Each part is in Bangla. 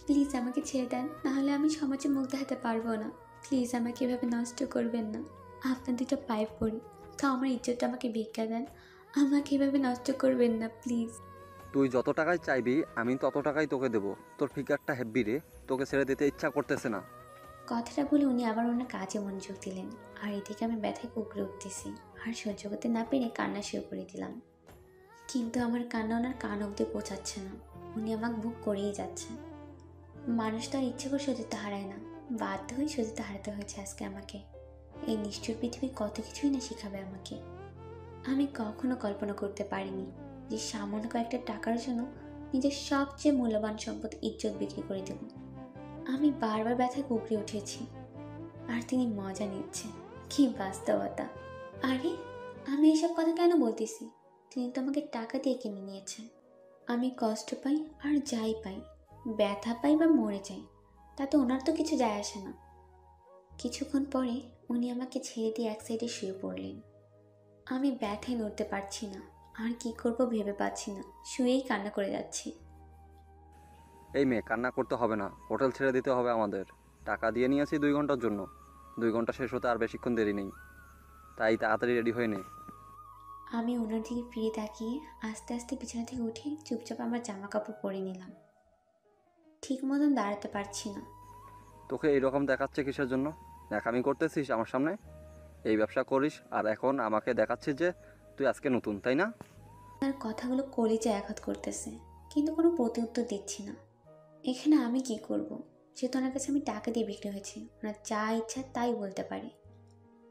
প্লিজ আমাকে ছেড়ে দেন, নাহলে আমি সমাজে মুখ দেখাতে পারবো না। প্লিজ আমাকে এভাবে নষ্ট করবেন না। আপনার দুটো পায়ে পড়ি, তো আমার ইজ্জতটা আমাকে ভিক্ষা দেন। আমাকে এভাবে নষ্ট করবেন না প্লিজ। তুই যত টাকায় চাইবি আমি তত টাকাই তোকে দেবো। তোর ফিগারটা হেব্বি রে, তোকে ছেড়ে দিতে ইচ্ছা করতেছে না। কথাটা বলে উনি আবার ওনার কাজে মনোযোগ দিলেন, আর এদিকে আমি ব্যথায় কুকড়ে উঠতেছি, আর সহ্য করতে না পেরে কান্না শুরু করে দিলাম। কিন্তু আমার কান্না ওনার কান অব্দি পৌঁছাচ্ছে না। উনি আমাকে বুক করেই যাচ্ছে। মানুষ তো আর ইচ্ছে করে সতীত্ব হারায় না, বাধ্য হয়ে সতীত্ব হারাতে হয়েছে আজকে আমাকে। এই নিষ্ঠুর পৃথিবী কত কিছুই না শিখাবে আমাকে। আমি কখনো কল্পনা করতে পারিনি যে সামান্য কয়েকটা টাকার জন্য নিজের সবচেয়ে মূল্যবান সম্পদ ইজ্জত বিক্রি করে দেব। আমি বারবার ব্যথায় কুঁকড়ে উঠেছি, আর তিনি মজা নিচ্ছে। কি বাস্তবতা! আরে, আমি এসব কথা কেন বলতেছি? তিনি তো আমাকে টাকা দিয়ে কিনে নিয়েছে। আমি কষ্ট পাই আর যাই পাই, ব্যথা পাই বা মরে যাই, তাতে ওনার তো কিছু যায় আসে না। কিছুক্ষণ পরে উনি আমাকে ছেড়ে দিয়ে এক সাইডে শুয়ে পড়লেন। আমি ব্যথায় নড়তে পারছি না, আর কি করব ভেবে পাচ্ছি না, শুয়েই কান্না করে যাচ্ছি। এই মেয়ে, কান্না করতে হবে না, হোটেল ছেড়ে দিতে হবে আমাদের। টাকা দিয়ে নিয়েছি 2 ঘন্টার জন্য, 2 ঘন্টা শেষ হতে আর বেশিক্ষণ দেরি নেই, তাই তাড়াতাড়ি রেডি হয়ে নে। আমি ওনার দিকে ফিরে তাকিয়ে আস্তে আস্তে বিছানা থেকে উঠে চুপচাপ আমার জামা কাপড় পরে নিলাম। ঠিক মতন দাঁড়াতে পারছি না। তোকে এইরকম দেখাচ্ছে কিসের জন্য? ন্যাকামি করতেছিস আমার সামনে? এই ব্যবসা করিস আর এখন আমাকে দেখাচ্ছিস যে তুই আজকে নতুন, তাই না? তার কথাগুলো কলিজায় আঘাত করতেছে, কিন্তু কোনো প্রতি উত্তর দিচ্ছি না। এখানে আমি কি করব? যেহেতু ওনার কাছে আমি টাকা দিয়ে বিক্রি হয়েছি, ওনার যা ইচ্ছা তাই বলতে পারে।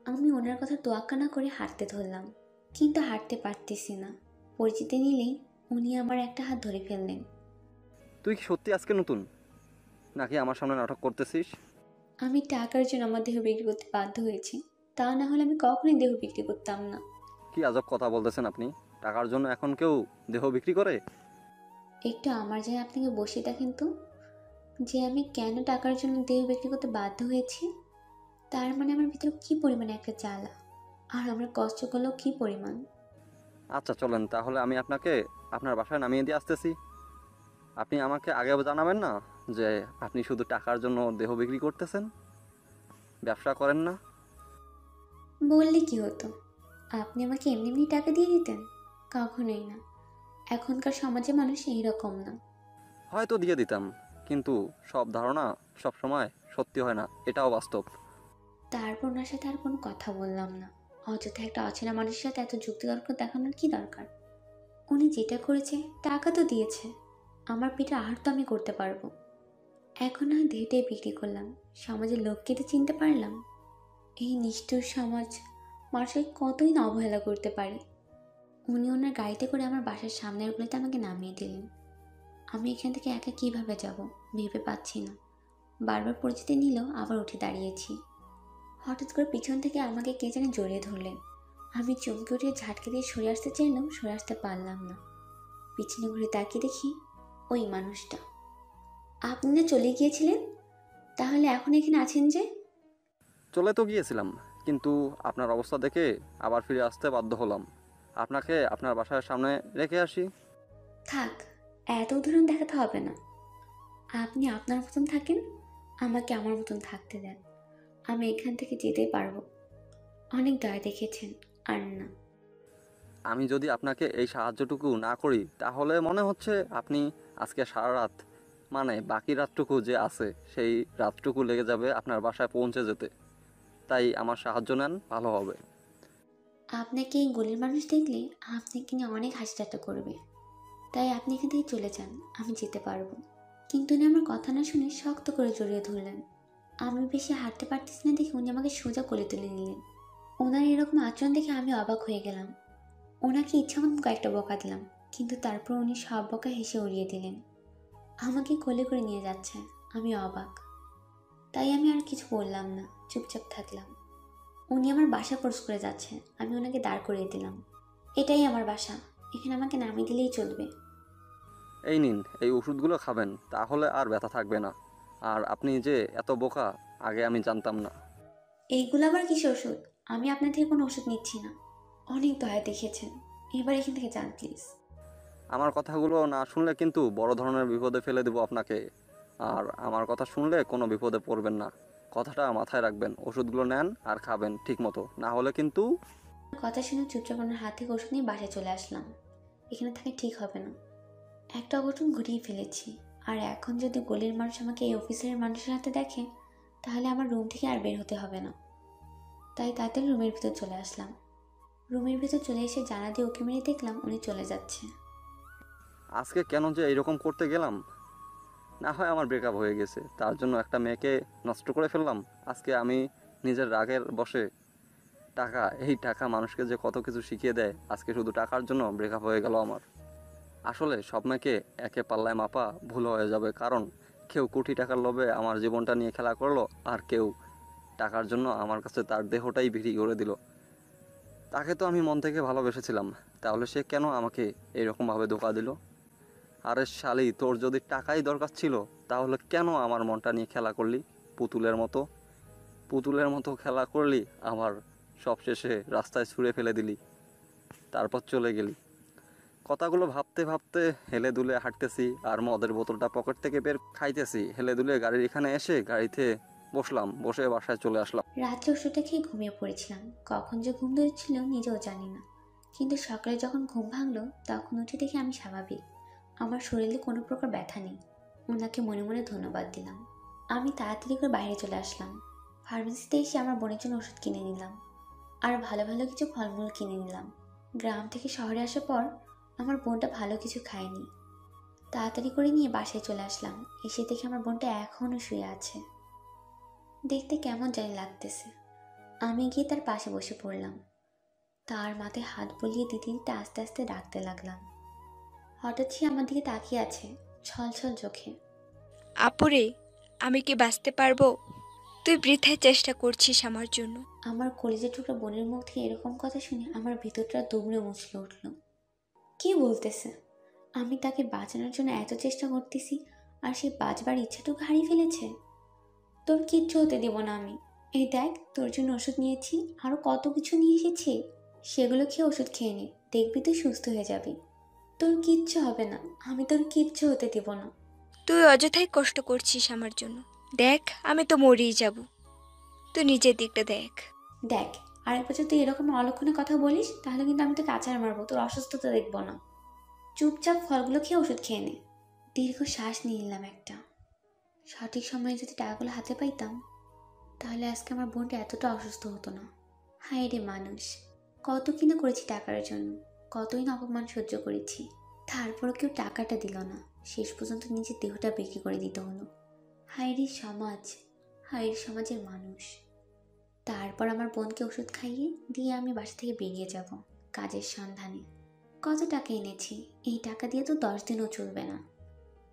আমি ওনার কথা তোয়াক্কা না করে হাঁটতে ধরলাম, কিন্তু হাঁটতে পারতেছি না। পরিচিতি নিলেই উনি আমার একটা হাত ধরে ফেললেন। তুই কি সত্যি আজকে নতুন, নাকি আমার সামনে নাটক করতেছিস? আমি টাকার জন্য আমার দেহ বিক্রি করতে বাধ্য হয়েছি, তা না হলে আমি কখনোই দেহ বিক্রি করতাম না। কি আজব কথা বলতেছেন আপনি? টাকার জন্য এখন কেউ দেহ বিক্রি করে? একটু আমার জায়গায় আপনাকে বসে দেখেন তো, যে আমি কেন টাকার জন্য দেহ বিক্রি করতে বাধ্য হয়েছি। তার মানে আমার ভিতরে কি পরিমাণে একটা জ্বালা, আর আমার কষ্টগুলো কি পরিমাণ। আচ্ছা চলেন তাহলে, আমি আপনাকে আপনার বাসায় নামিয়ে দিয়ে আসতেছি। আপনি আমাকে আগে জানাবেন না যে আপনি শুধু টাকার জন্য দেহ বিক্রি করতেছেন, ব্যবসা করেন না? বললে কি হতো? আপনি আমাকে এমনি এমনি টাকা দিয়ে দিতেন? কখনোই না। এখনকার সমাজে মানুষ এইরকম না। হয়তো দিয়ে দিতাম, কিন্তু সব ধারণা সব সময় সত্যি হয় না, এটাও বাস্তব। তারপর ওনার সাথে আর কোনো কথা বললাম না। অযথা একটা অচেনা মানুষের সাথে এত যুক্তিতর্ক দেখানোর কি দরকার? উনি যেটা করেছে, টাকা তো দিয়েছে, আমার পেটে আহার তো আমি করতে পারবো। এখন না দেহটাই বিক্রি করলাম, সমাজের লোককে তো চিনতে পারলাম। এই নিষ্ঠুর সমাজ মানুষকে কতই না অবহেলা করতে পারে। উনি ওনার গাড়িতে করে আমার বাসার সামনের গুলিতে আমাকে নামিয়ে দিলেন। আমি এখান থেকে একা কিভাবে যাব ভেবে পাচ্ছি না। বারবার পরিচিতি নিলেও আবার উঠে দাঁড়িয়েছি। হঠাৎ করে পিছন থেকে আমাকে কে জানি জড়িয়ে ধরলেন। আমি চমকে উঠে ঝাটকে দিয়ে সরে আসতে চাইলাম, সরে আসতে পারলাম না। পিছনে ঘুরে তাকিয়ে দেখি ওই মানুষটা। আপনি না চলে গিয়েছিলেন, তাহলে এখন এখানে আছেন যে? চলে তো গিয়েছিলাম, কিন্তু আপনার অবস্থা দেখে আবার ফিরে আসতে বাধ্য হলাম। আপনাকে আপনার বাসার সামনে রেখে আসি। থাক, এত উদাহরণ দেখাতে হবে না। আপনি আপনার মতন থাকেন, আমাকে আমার মতন থাকতে দেন। আমি এখান থেকে যেতে পারবো। অনেক দয়া দেখেছেন, আর না। আমি যদি আপনাকে এই সাহায্যটুকু না করি তাহলে মনে হচ্ছে আপনি আজকে সারা রাত, মানে বাকি রাতটুকু যে আছে সেই রাতটুকু লেগে যাবে আপনার বাসায় পৌঁছে যেতে। তাই আমার সাহায্য নেন, ভালো হবে। আপনাকে এই গলির মানুষ দেখলে আপনাকে নিয়ে অনেক হাসি ঠাট্টা করবে, তাই আপনি এখান থেকে চলে যান, আমি যেতে পারবো। কিন্তু উনি আমার কথা না শুনে শক্ত করে জড়িয়ে ধরলেন। আমি বেশি হাঁটতে পারতেছি না দেখে উনি আমাকে সোজা কোলে তুলে নিলেন। ওনার এরকম আচরণ দেখে আমি অবাক হয়ে গেলাম। ওনাকে ইচ্ছা মতো কয়েকটা বকা দিলাম, কিন্তু তারপর উনি সব বকা হেসে উড়িয়ে দিলেন। আমাকে কোলে করে নিয়ে যাচ্ছে, আমি অবাক। তাই আমি আর কিছু বললাম না, চুপচাপ থাকলাম। উনি আমার বাসা ক্রস করে যাচ্ছে, আমি ওনাকে দাঁড় করিয়ে দিলাম। এটাই আমার বাসা, এখানে আমাকে নামিয়ে দিলেই চলবে। এই নিন, এই ওষুধগুলো খাবেন, তাহলে আর ব্যথা থাকবে না। আর আপনি যে এত বোকা, আগে আমি জানতাম না। এইগুলো আবার কিসের ওষুধ? আমি আপনার থেকে কোনো ওষুধ নিচ্ছি না। অনেক দয়া দেখিয়েছেন, এবার এখান থেকে যান প্লিজ। আমার কথাগুলো না শুনলে কিন্তু বড় ধরনের বিপদে ফেলে দেবো আপনাকে। আর আমার কথা শুনলে কোনো বিপদে পড়বেন না। কথাটা মাথায় রাখবেন, ওষুধগুলো নেন আর খাবেন ঠিক মতো, না হলে কিন্তু। কথা শুনে চুপচাপ ওনার হাত থেকে ওষুধ নিয়ে বাসায় চলে আসলাম। এখানে থাকা ঠিক হবে না, একটা অঘটন ঘটিয়ে ফেলেছি। আর এখন যদি গলির মানুষ আমাকে এই অফিসারের মানুষের হাতে দেখে, তাহলে আমার রুম থেকে আর বের হতে হবে না। তাই তাড়াতাড়ি রুমের ভিতর চলে আসলাম। রুমের ভিতর চলে এসে জানা দিয়ে ওকে মেরে দেখলাম উনি চলে যাচ্ছে। আজকে কেন যে এইরকম করতে গেলাম, না হয় আমার ব্রেকআপ হয়ে গেছে, তার জন্য একটা মেয়েকে নষ্ট করে ফেললাম। আজকে আমি নিজের রাগের বশে এই টাকা মানুষকে যে কত কিছু শিখিয়ে দেয়, আজকে শুধু টাকার জন্য ব্রেকআপ হয়ে গেল আমার। আসলে সব মেয়েকে একে পাল্লায় মাপা ভুল হয়ে যাবে, কারণ কেউ কোটি টাকার লোভে আমার জীবনটা নিয়ে খেলা করলো, আর কেউ টাকার জন্য আমার কাছে তার দেহটাই বিক্রি করে দিল। তাকে তো আমি মন থেকে ভালোবেসেছিলাম, তাহলে সে কেন আমাকে এইরকমভাবে ধোঁকা দিল? আরে শালি, তোর যদি টাকাই দরকার ছিল তাহলে কেন আমার মনটা নিয়ে খেলা করলি? পুতুলের মতো খেলা করলি, আমার সবশেষে রাস্তায় ছুঁড়ে ফেলে দিলি, তারপর চলে গেলি। কথাগুলো ভাবতে ভাবতে হেলে দুলে হাঁটতেছি, আর মদের বোতলটা পকেট থেকে বের খাইতেছি। হেলে দুলে গাড়ির এখানে এসে গাড়িতে বসলাম, বসে বাসায় চলে আসলাম। রাত্রে ওষুধটা খেয়ে ঘুমিয়ে পড়েছিলাম। কখন যে ঘুম ধরেছিল নিজেও জানি না। কিন্তু সকালে যখন ঘুম ভাঙলো তখন উঠে দেখি আমি স্বাভাবিক, আমার শরীরে কোনো প্রকার ব্যথা নেই। ওনাকে মনে মনে ধন্যবাদ দিলাম। আমি তাড়াতাড়ি করে বাইরে চলে আসলাম। ফার্মেসিতে এসে আমার বোনের জন্য ওষুধ কিনে নিলাম, আর ভালো ভালো কিছু ফলমূল কিনে নিলাম। গ্রাম থেকে শহরে আসার পর আমার বোনটা ভালো কিছু খায়নি। তাড়াতাড়ি করে নিয়ে বাসায় চলে আসলাম। এসে দেখি আমার বোনটা এখনও শুয়ে আছে। দেখতে কেমন জানি লাগতেছে। আমি গিয়ে তার পাশে বসে পড়লাম। তার মাথায় হাত বুলিয়ে দিতে দিতে আস্তে আস্তে ডাকতে লাগলাম। হঠাৎ সে আমার দিকে তাকিয়ে আছে ছল ছল চোখে। আপুরে, আমি কি বাঁচতে পারবো? তুই বৃথায় চেষ্টা করছিস আমার জন্য। আমার কলেজের টুকরা বোনের মুখ থেকে এরকম কথা শুনে আমার ভিতরটা দুমড়ে মুচড়ে উঠল। কি বলতেছে? আমি তাকে বাঁচানোর জন্য এত চেষ্টা করতেছি, আর সে বাঁচবার ইচ্ছাটুকু হারিয়ে ফেলেছে। তোর কিচ্ছু হতে দেব না আমি। এই দেখ, তোর জন্য ওষুধ নিয়েছি, আরও কত কিছু নিয়ে এসেছি। সেগুলো খেয়ে ওষুধ খেয়ে নে, দেখবি তুই সুস্থ হয়ে যাবি। তোর কিচ্ছু হবে না, আমি তোর কিচ্ছু হতে দেব না। তুই অযথাই কষ্ট করছিস আমার জন্য। দেখ, আমি তো মরেই যাব। তুই নিজের দিকটা দেখ। দেখ, আরেক বছর তুই এরকম অলক্ষণে কথা বলিস তাহলে কিন্তু আমি তোকে আছাড় মারবো, তোর অসুস্থতা দেখবো না। চুপচাপ ফলগুলো খেয়ে ওষুধ খেয়ে নে। দীর্ঘ শ্বাস নিয়ে নিলাম একটা। সঠিক সময়ে যদি টাকাগুলো হাতে পাইতাম তাহলে আজকে আমার বোনটা এতটা অসুস্থ হতো না। হায় রে মানুষ, কত কিনা করেছি টাকার জন্য, কতই না অপমান সহ্য করেছি। তারপরও কেউ টাকাটা দিল না, শেষ পর্যন্ত নিজের দেহটা বিক্রি করে দিতে হলো। হায় রে সমাজ, হায় রে সমাজের মানুষ। তারপর আমার বোনকে ওষুধ খাইয়ে দিয়ে আমি বাসা থেকে বেরিয়ে যাব কাজের সন্ধানে। কত টাকা এনেছি, এই টাকা দিয়ে তো 10 দিনও চলবে না।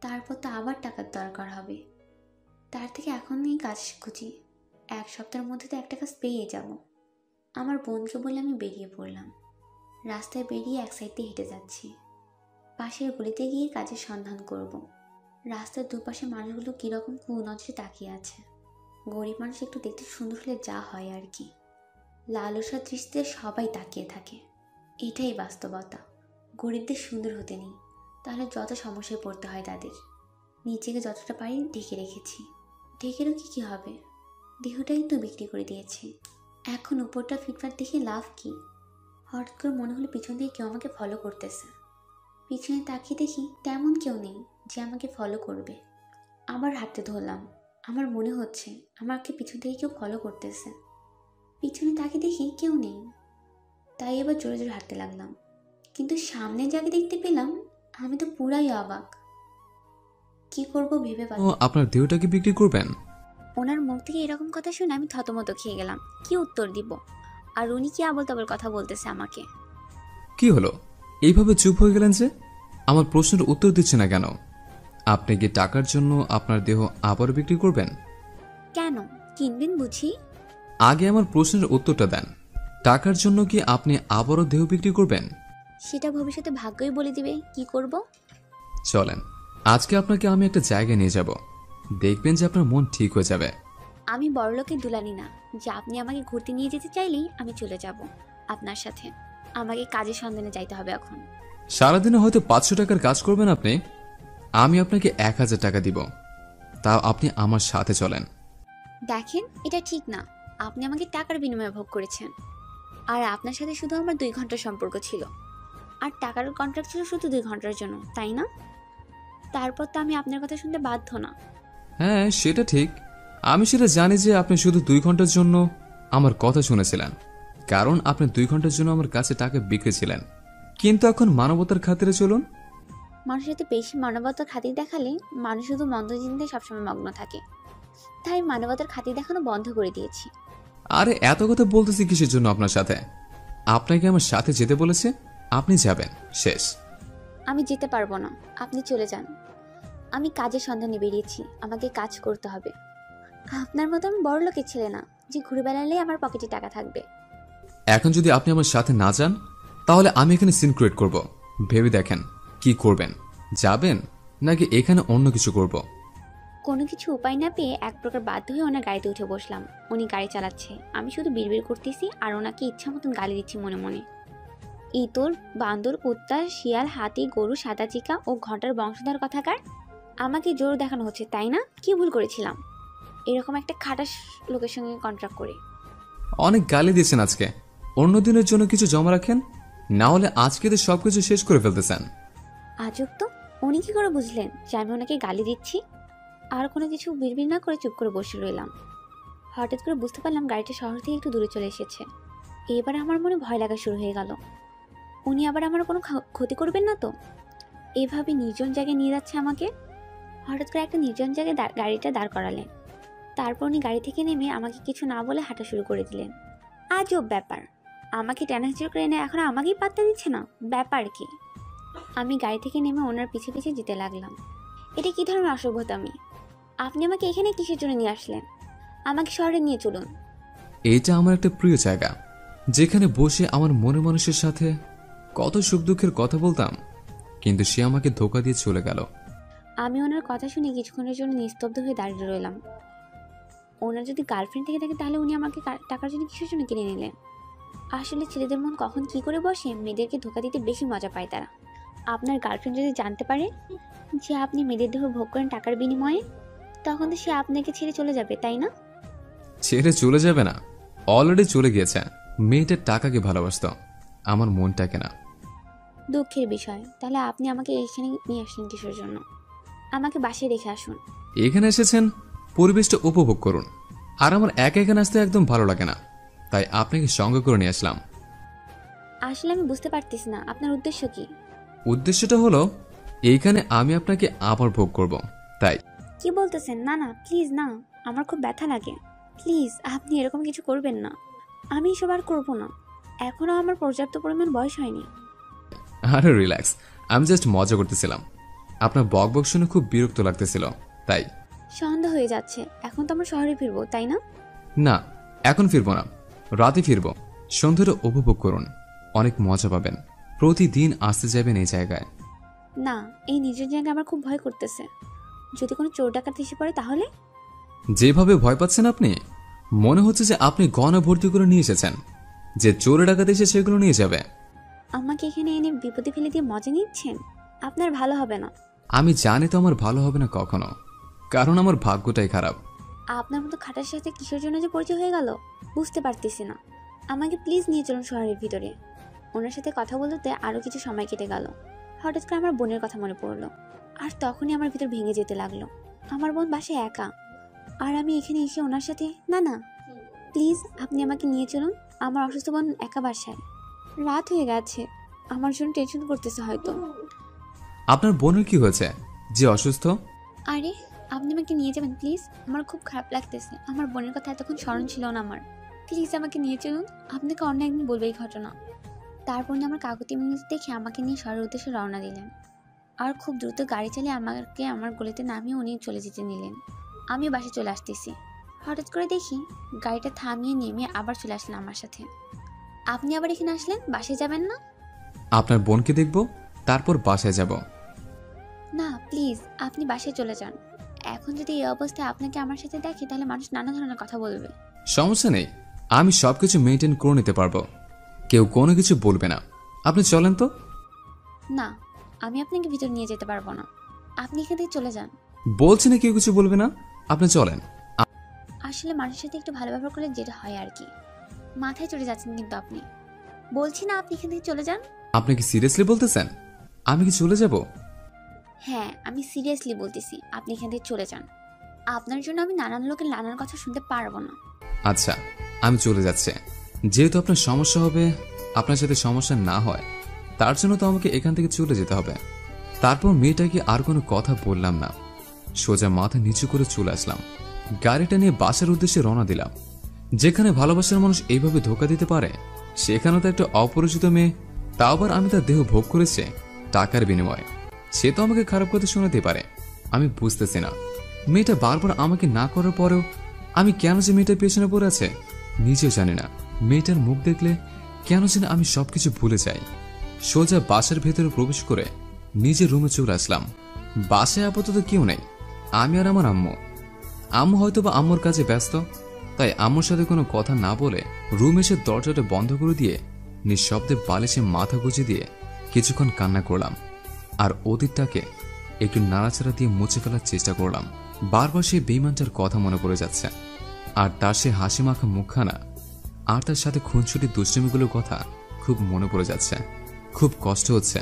তারপর তো আবার টাকার দরকার হবে। তার থেকে এখনই কাজ খুঁজি, 1 সপ্তাহের মধ্যে তো একটা কাজ পেয়ে যাব। আমার বোনকে বলে আমি বেরিয়ে পড়লাম। রাস্তায় বেরিয়ে এক সাইড দিয়ে হেঁটে যাচ্ছি। পাশের গলিতে গিয়ে কাজের সন্ধান করব। রাস্তার দুপাশে মানুষগুলো কীরকম কুনজরে তাকিয়ে আছে। গরিব মানুষ একটু দেখতে সুন্দর হলে যা হয় আর কি, লালসার দৃষ্টিতে সবাই তাকিয়ে থাকে। এটাই বাস্তবতা। গরিবদের সুন্দর হতে নেই, তাহলে যত সমস্যায় পড়তে হয় তাদের। নিজেকে যতটা পারি ঢেকে রেখেছি। ঢেকেরও কি হবে, দেহটাই তো বিক্রি করে দিয়েছি। এখন উপরটা ফিটফাট দেখে লাভ কি? হঠাৎ করে মনে হলো পিছন থেকে কেউ আমাকে ফলো করতেছে। পিছনে তাকিয়ে দেখি তেমন কেউ নেই যে আমাকে ফলো করবে। আবার হাঁটতে ধরলাম। আমার মনে হচ্ছে আমাকে পিছন থেকে কেউ ফলো করতেছে। পিছনে তাকিয়ে দেখি কেউ নেই, তাই এবার জোরে জোরে হাঁটতে লাগলাম। কিন্তু সামনে যাকে দেখতে পেলাম আমি তো পুরাই অবাক। কি করব ভেবে পাচ্ছি। আপনার দেহটাকে বিক্রি করবেন? ওনার মুখ থেকে এরকম কথা শুনে আমি থতমত খেয়ে গেলাম। কি উত্তর দিব? আর উনি কি আবল তাবল কথা বলতেছে আমাকে। কি হলো, এইভাবে চুপ হয়ে গেলেন যে? আমার প্রশ্নের উত্তর দিচ্ছে না কেন? আপনি কি টাকার জন্য আপনার দেহ আবার বিক্রি করবেন? কেন, কিনবেন বুঝি? আগে আমার প্রশ্নের উত্তরটা দেন। টাকার জন্য কি আপনি আবারও দেহ বিক্রি করবেন? সেটা ভবিষ্যতে ভাগ্যই বলে দিবে কি করব। চলেন, আজকে আপনাকে আমি একটা জায়গায় নিয়ে যাব, দেখবেন যে আপনার মন ঠিক হয়ে যাবে। আমি বড়লোকের দুলানি না যে আপনি আমাকে ঘুরতে নিয়ে যেতে চাইলেই আমি চলে যাব আপনার সাথে। আমাকে কাজের সন্ধানে যাইতে হবে এখন। সারাদিনে হয়তো 500 টাকার কাজ করবেন আপনি, আমি আপনাকে 1000 টাকা দিব। তাও আপনি আমার সাথে চলেন। দেখেন, এটা ঠিক না। আপনি আমাকে টাকার বিনিময়ে ভোগ করেছেন, আর আপনার সাথে শুধু আমার 2 ঘন্টার সম্পর্ক ছিল, আর টাকার কন্ট্রাক্ট ছিল শুধু 2 ঘন্টার জন্য, তাই না? তারপর তো আমি আপনার কথা শুনতে বাধ্য না। হ্যাঁ, সেটা ঠিক। আমি সেটা জানি যে আপনি শুধু 2 ঘন্টার জন্য আমার কথা শুনেছিলেন, কারণ আপনি 2 ঘন্টার জন্য আমার কাছে টাকা বিক্রি ছিলেন। কিন্তু এখন মানবতার খাতিরে চলুন। মানুষের সাথে বেশি মানবতার খাতির দেখালে মানুষ শুধু মন্দ চিন্তায় সবসময় মগ্ন থাকে, তাই মানবতার খাতির দেখানো বন্ধ করে দিয়েছি। আরে এত কথা বলতেছি কিসের জন্য আপনার সাথে? আপনাকে আমার সাথে যেতে বলেছে, আপনি যাবেন, শেষ। আমি যেতে পারবো না, আপনি চলে যান। আমি কাজের সন্ধানে বেরিয়েছি, আমাকে কাজ করতে হবে। আপনার মতো আমি বড় লোকের ছেলে না যে ঘুরে বেড়ালেই আমার পকেটে টাকা থাকবে। এখন যদি আপনি আমার সাথে না যান, তাহলে আমি এখানে সিন ক্রিয়েট করব। ভেবে দেখেন কি করবেন, যাবেন নাকি এখানে অন্য কিছু করব। কোনো কিছু উপায় না পেয়ে এক প্রকার বাধ্য হয়ে ওনার গাড়িতে উঠে বসলাম। উনি গাড়ি চালাচ্ছে, আমি শুধু বিড়বিড় করতেছি আর ওনাকে ইচ্ছা মতন গালি দিচ্ছি মনে মনে। ইতর, বান্দর, কুত্তা, শিয়াল, হাতি, গরু, সাদা চিকা ও ঘন্টার বংশধর কথাকার, আমাকে জোর দেখানো হচ্ছে, তাই না? কি ভুল করেছিলাম এরকম একটা খাটাস লোকের সঙ্গে কন্ট্রাক্ট করে? অনেক গালি দিয়েছেন আজকে, অন্য দিনের জন্য কিছু জমা রাখেন, না হলে আজকে তো সবকিছু শেষ করে ফেলতেছেন। আজব তো, উনি কি করে বুঝলেন যে আমি ওনাকে গালি দিচ্ছি? আর কোনো কিছু বিড়বিড় না করে চুপ করে বসে রইলাম। হঠাৎ করে বুঝতে পারলাম গাড়িটা শহর থেকে একটু দূরে চলে এসেছে। এবার আমার মনে ভয় লাগা শুরু হয়ে গেল। উনি আবার আমার কোনো ক্ষতি করবেন না তো? এভাবে নির্জন জায়গায় নিয়ে যাচ্ছে আমাকে। হঠাৎ করে একটা নির্জন জায়গায় গাড়িটা দাঁড় করালেন। তারপর উনি গাড়ি থেকে নেমে আমাকে কিছু না বলে হাঁটা শুরু করে দিলেন। আজব ব্যাপার, আমাকে টেনাচুর করে এনে এখন আমাকেই পাত্তা দিচ্ছে না, ব্যাপার কি? আমি গাড়ি থেকে নেমে ওনার পিছে পিছে যেতে লাগলাম। এটা কি ধরনের অসভ্যতামি? আপনি আমাকে এখানে কিসের জন্য নিয়ে আসলেন? আমাকে শহরে নিয়ে চলুন। এইটা আমার একটা প্রিয় জায়গা, যেখানে বসে আমার মনে মানুষের সাথে কত সুখ দুঃখের কথা বলতাম, কিন্তু সে আমাকে ধোকা দিয়ে চলে গেল। আমি ওনার কথা শুনে কিছুক্ষণের জন্য নিস্তব্ধ হয়ে দাঁড়িয়ে রইলাম। ওনার যদি গার্লফ্রেন্ড থেকে থাকে তাহলে উনি আমাকে টাকার জন্য কিসের জন্য কিনে নিলেন? আসলে ছেলেদের মন কখন কি করে বসে, মেয়েদেরকে ধোকা দিতে বেশি মজা পায় তারা। আপনার গার্লফ্রেন্ড যদি জানতে পারে যে আপনি মেয়েদের দেহ ভোগ করেন টাকার বিনিময়ে, তখন তো সে আপনাকে ছেড়ে চলে যাবে, তাই না? ছেড়ে চলে যাবে না, অলরেডি চলে গিয়েছে। মেয়েটার টাকাকে ভালোবাসতো, আমার মনটাকে না। দুঃখের বিষয়। তাহলে আপনি আমাকে এখানে নিয়ে আসলেন কিসের জন্য? আমাকে বাসায় রেখে আসুন। এখানে এসেছেন পরিবেশটা উপভোগ করুন, আর আমার একা এখানে আসতে একদম ভালো লাগে না, তাই আপনাকে সঙ্গে করে নিয়ে আসলাম। আসলে আমি বুঝতে পারতেছি না আপনার উদ্দেশ্য কি? উদ্দেশ্যটা হলো এইখানে আমি আপনাকে আবার ভোগ করব, তাই। কি বলতেছেন? না না, প্লিজ না, আমার খুব ব্যথা লাগে। প্লিজ আপনি এরকম কিছু করবেন না। আমি এসব আর করবো না, এখনো আমার পর্যাপ্ত পরিমাণ বয়স হয়নি। আরে রিল্যাক্স, আমি জাস্ট মজা করতেছিলাম। আপনার বক বক শুনে খুব বিরক্ত লাগতেছিল, তাই। সন্ধ্যা হয়ে যাচ্ছে, এখন তো আমরা শহরে ফিরবো, তাই না? না, এখন ফিরবো না, রাতে ফিরবো। সন্ধ্যাটা উপভোগ করুন, অনেক মজা পাবেন। প্রতিদিন আসতে যাবেন এই জায়গায়। না, এই নিজের জায়গায় আমার খুব ভয় করতেছে। যদি কোনো চোর ডাকাত এসে পড়ে তাহলে? যেভাবে ভয় পাচ্ছেন আপনি, মনে হচ্ছে যে আপনি গয়না ভর্তি করে নিয়ে এসেছেন, যে চোরে ডাকাত এসে সেগুলো নিয়ে যাবে। আমাকে এখানে এনে বিপদে ফেলে দিয়ে মজা নিচ্ছেন? আপনার ভালো হবে না। আমি জানি তো আমার ভালো হবে না কখনো, কারণ আমার ভাগ্যটাই খারাপ। আপনার মতো খাটার সাথে কিসের জন্য যে পরিচয় হয়ে গেল বুঝতে পারতেছি না। আমাকে প্লিজ নিয়ে চলুন শহরের ভিতরে। ওনার সাথে কথা বলতে আরও কিছু সময় কেটে গেল। হঠাৎ করে আমার বোনের কথা মনে পড়লো, আর তখনই আমার ভিতর ভেঙে যেতে লাগলো। আমার বোন বাসায় একা, আর আমি এখানে এসে ওনার সাথে। না না, প্লিজ আপনি আমাকে নিয়ে চলুন। আমার অসুস্থ বোন একা বাসায়, রাত হয়ে গেছে, আমার জন্য টেনশন করতেছে হয়তো। আপনার বোনের কি হয়েছে যে অসুস্থ? আরে আপনি আমাকে নিয়ে যাবেন প্লিজ, আমার খুব খারাপ লাগতেছে। আমার বোনের কথা এতক্ষণ স্মরণ ছিল না আমার। প্লিজ আমাকে নিয়ে চলুন, আপনাকে অন্য একদিন বলবে এই ঘটনা। তারপর আমার কাকুতি মিনতি দেখে আমাকে নিয়ে শহরের উদ্দেশ্যে রওনা দিলেন, আর খুব দ্রুত গাড়ি চালিয়ে আমাকে আমার গলিতে নামিয়ে উনি চলে যেতে নিলেন। আমিও বাসে চলে আসতেছি। হঠাৎ করে দেখি গাড়িটা থামিয়ে নেমে আবার চলে আসলেন আমার সাথে। আপনি আবার এখানে আসলেন, বাসায় যাবেন না? আপনার বোনকে দেখব, তারপর বাসায় যাব। না প্লিজ, আপনি বাসায় চলে যান। এখন যদি এই অবস্থায় আপনাকে আমার সাথে দেখে তাহলে মানুষ নানা ধরনের কথা বলবে। সমস্যা নেই, আমি সবকিছু মেনটেন করে নিতে পারবো, কেউ কোনো কিছু বলবে না। আপনি চলেন তো। না, আমি আপনাকে ভিতর নিয়ে যেতে পারবো না। আপনি এখান থেকে চলে যান। বলছি না কেউ কিছু বলবে না, আপনি চলেন। আসলে মানুষের সাথে একটু ভালো ব্যবহার করলে যেটা হয় আর কি। মাথায় চড়ে যাচ্ছেন কিন্তু আপনি। বলছি না আপনি এখান থেকে চলে যান। আপনি কি সিরিয়াসলি বলতেছেন আমি কি চলে যাব? হ্যাঁ, আমি সিরিয়াসলি বলতেছি, আপনি এখান থেকে চলে যান। আপনার জন্য আমি নানান লোকের নানান কথা শুনতে পারবো না। আচ্ছা, আমি চলে যাচ্ছি। যেহেতু আপনার সমস্যা হবে, আপনার সাথে সমস্যা না হয় তার জন্য তো আমাকে এখান থেকে চলে যেতে হবে। তারপর মেয়েটাকে আর কোনো কথা বললাম না, সোজা মাথা নিচু করে চলে আসলাম। গাড়িটা নিয়ে বাসার উদ্দেশ্যে রওনা দিলাম। যেখানে ভালোবাসার মানুষ এইভাবে ধোকা দিতে পারে, সেখানে তো একটা অপরিচিত মেয়ে, তাও আবার আমি তার দেহ ভোগ করেছে টাকার বিনিময়ে, সে তো আমাকে খারাপ কথা শোনাতে পারে। আমি বুঝতেছি না, মেয়েটা বারবার আমাকে না করার পরেও আমি কেন যে মেয়েটার পেছনে পড়ে আছে নিজেও জানি না। মেয়েটার মুখ দেখলে কেন যেন আমি সবকিছু ভুলে যাই। সোজা বাসার ভেতরে প্রবেশ করে নিজের রুমে চলে আসলাম। বাসায় আপাতত কেউ নেই, আমি আর আমার আম্মু। আম্মু হয়তো বা আম্মুর কাজে ব্যস্ত, তাই আম্মুর সাথে কোনো কথা না বলে রুম এসে দরজাটা বন্ধ করে দিয়ে নিঃশব্দে বালিশে মাথা গুঁজে দিয়ে কিছুক্ষণ কান্না করলাম। আর অতীতটাকে একটু নাড়াচাড়া দিয়ে মুছে ফেলার চেষ্টা করলাম। বারবার সেই বেঈমানটার কথা মনে পড়ে যাচ্ছে, আর তার সে হাসি মাখা মুখখানা, আর তার সাথে খুনছুটি দুষ্টমিগুলোর কথা খুব মনে পড়ে যাচ্ছে। খুব কষ্ট হচ্ছে,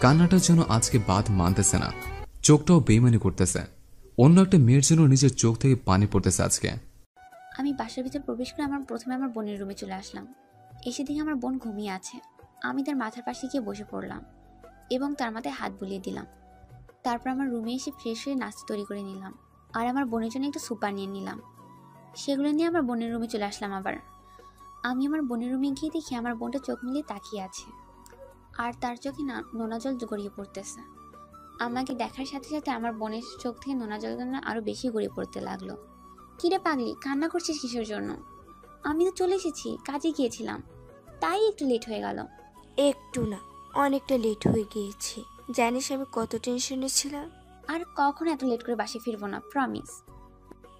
কান্নাটার জন্য আজকে বাদ মানতেছে না, চোখটাও বেইমানি করতেছে। অন্য একটা মেয়ের জন্য নিজের চোখ থেকে পানি পড়তেছে আজকে। আমি বাসার ভিতর প্রবেশ করে প্রথমে আমার বোনের রুমে চলে আসলাম। এসে দেখি আমার বোন ঘুমিয়ে আছে। আমি তার মাথার পাশে গিয়ে বসে পড়লাম এবং তার মাথায় হাত বুলিয়ে দিলাম। তারপর আমার রুমে এসে ফ্রেশ হয়ে নাস্তা তৈরি করে নিলাম, আর আমার বোনের জন্য একটু সুপ নিয়ে নিলাম। সেগুলো নিয়ে আমার বোনের রুমে চলে আসলাম। আবার আমি আমার বোনের রুমে গিয়ে দেখি আমার বোনটা চোখ মিলিয়ে তাকিয়ে আছে, আর তার চোখে নোনা জল গড়িয়ে পড়তেছে। আমাকে দেখার সাথে সাথে আমার বোনের চোখ থেকে নোনা জল আরো বেশি গড়িয়ে পড়তে লাগলো। কিরে পাগলি, কান্না করছিস কিসের জন্য? আমি তো চলে এসেছি, কাজে গিয়েছিলাম, তাই একটু লেট হয়ে গেল। একটু না, অনেকটা লেট হয়ে গিয়েছি। জানিস আমি কত টেনশনে ছিলাম। আর কখনো এত লেট করে বাসে ফিরবো না, প্রমিস।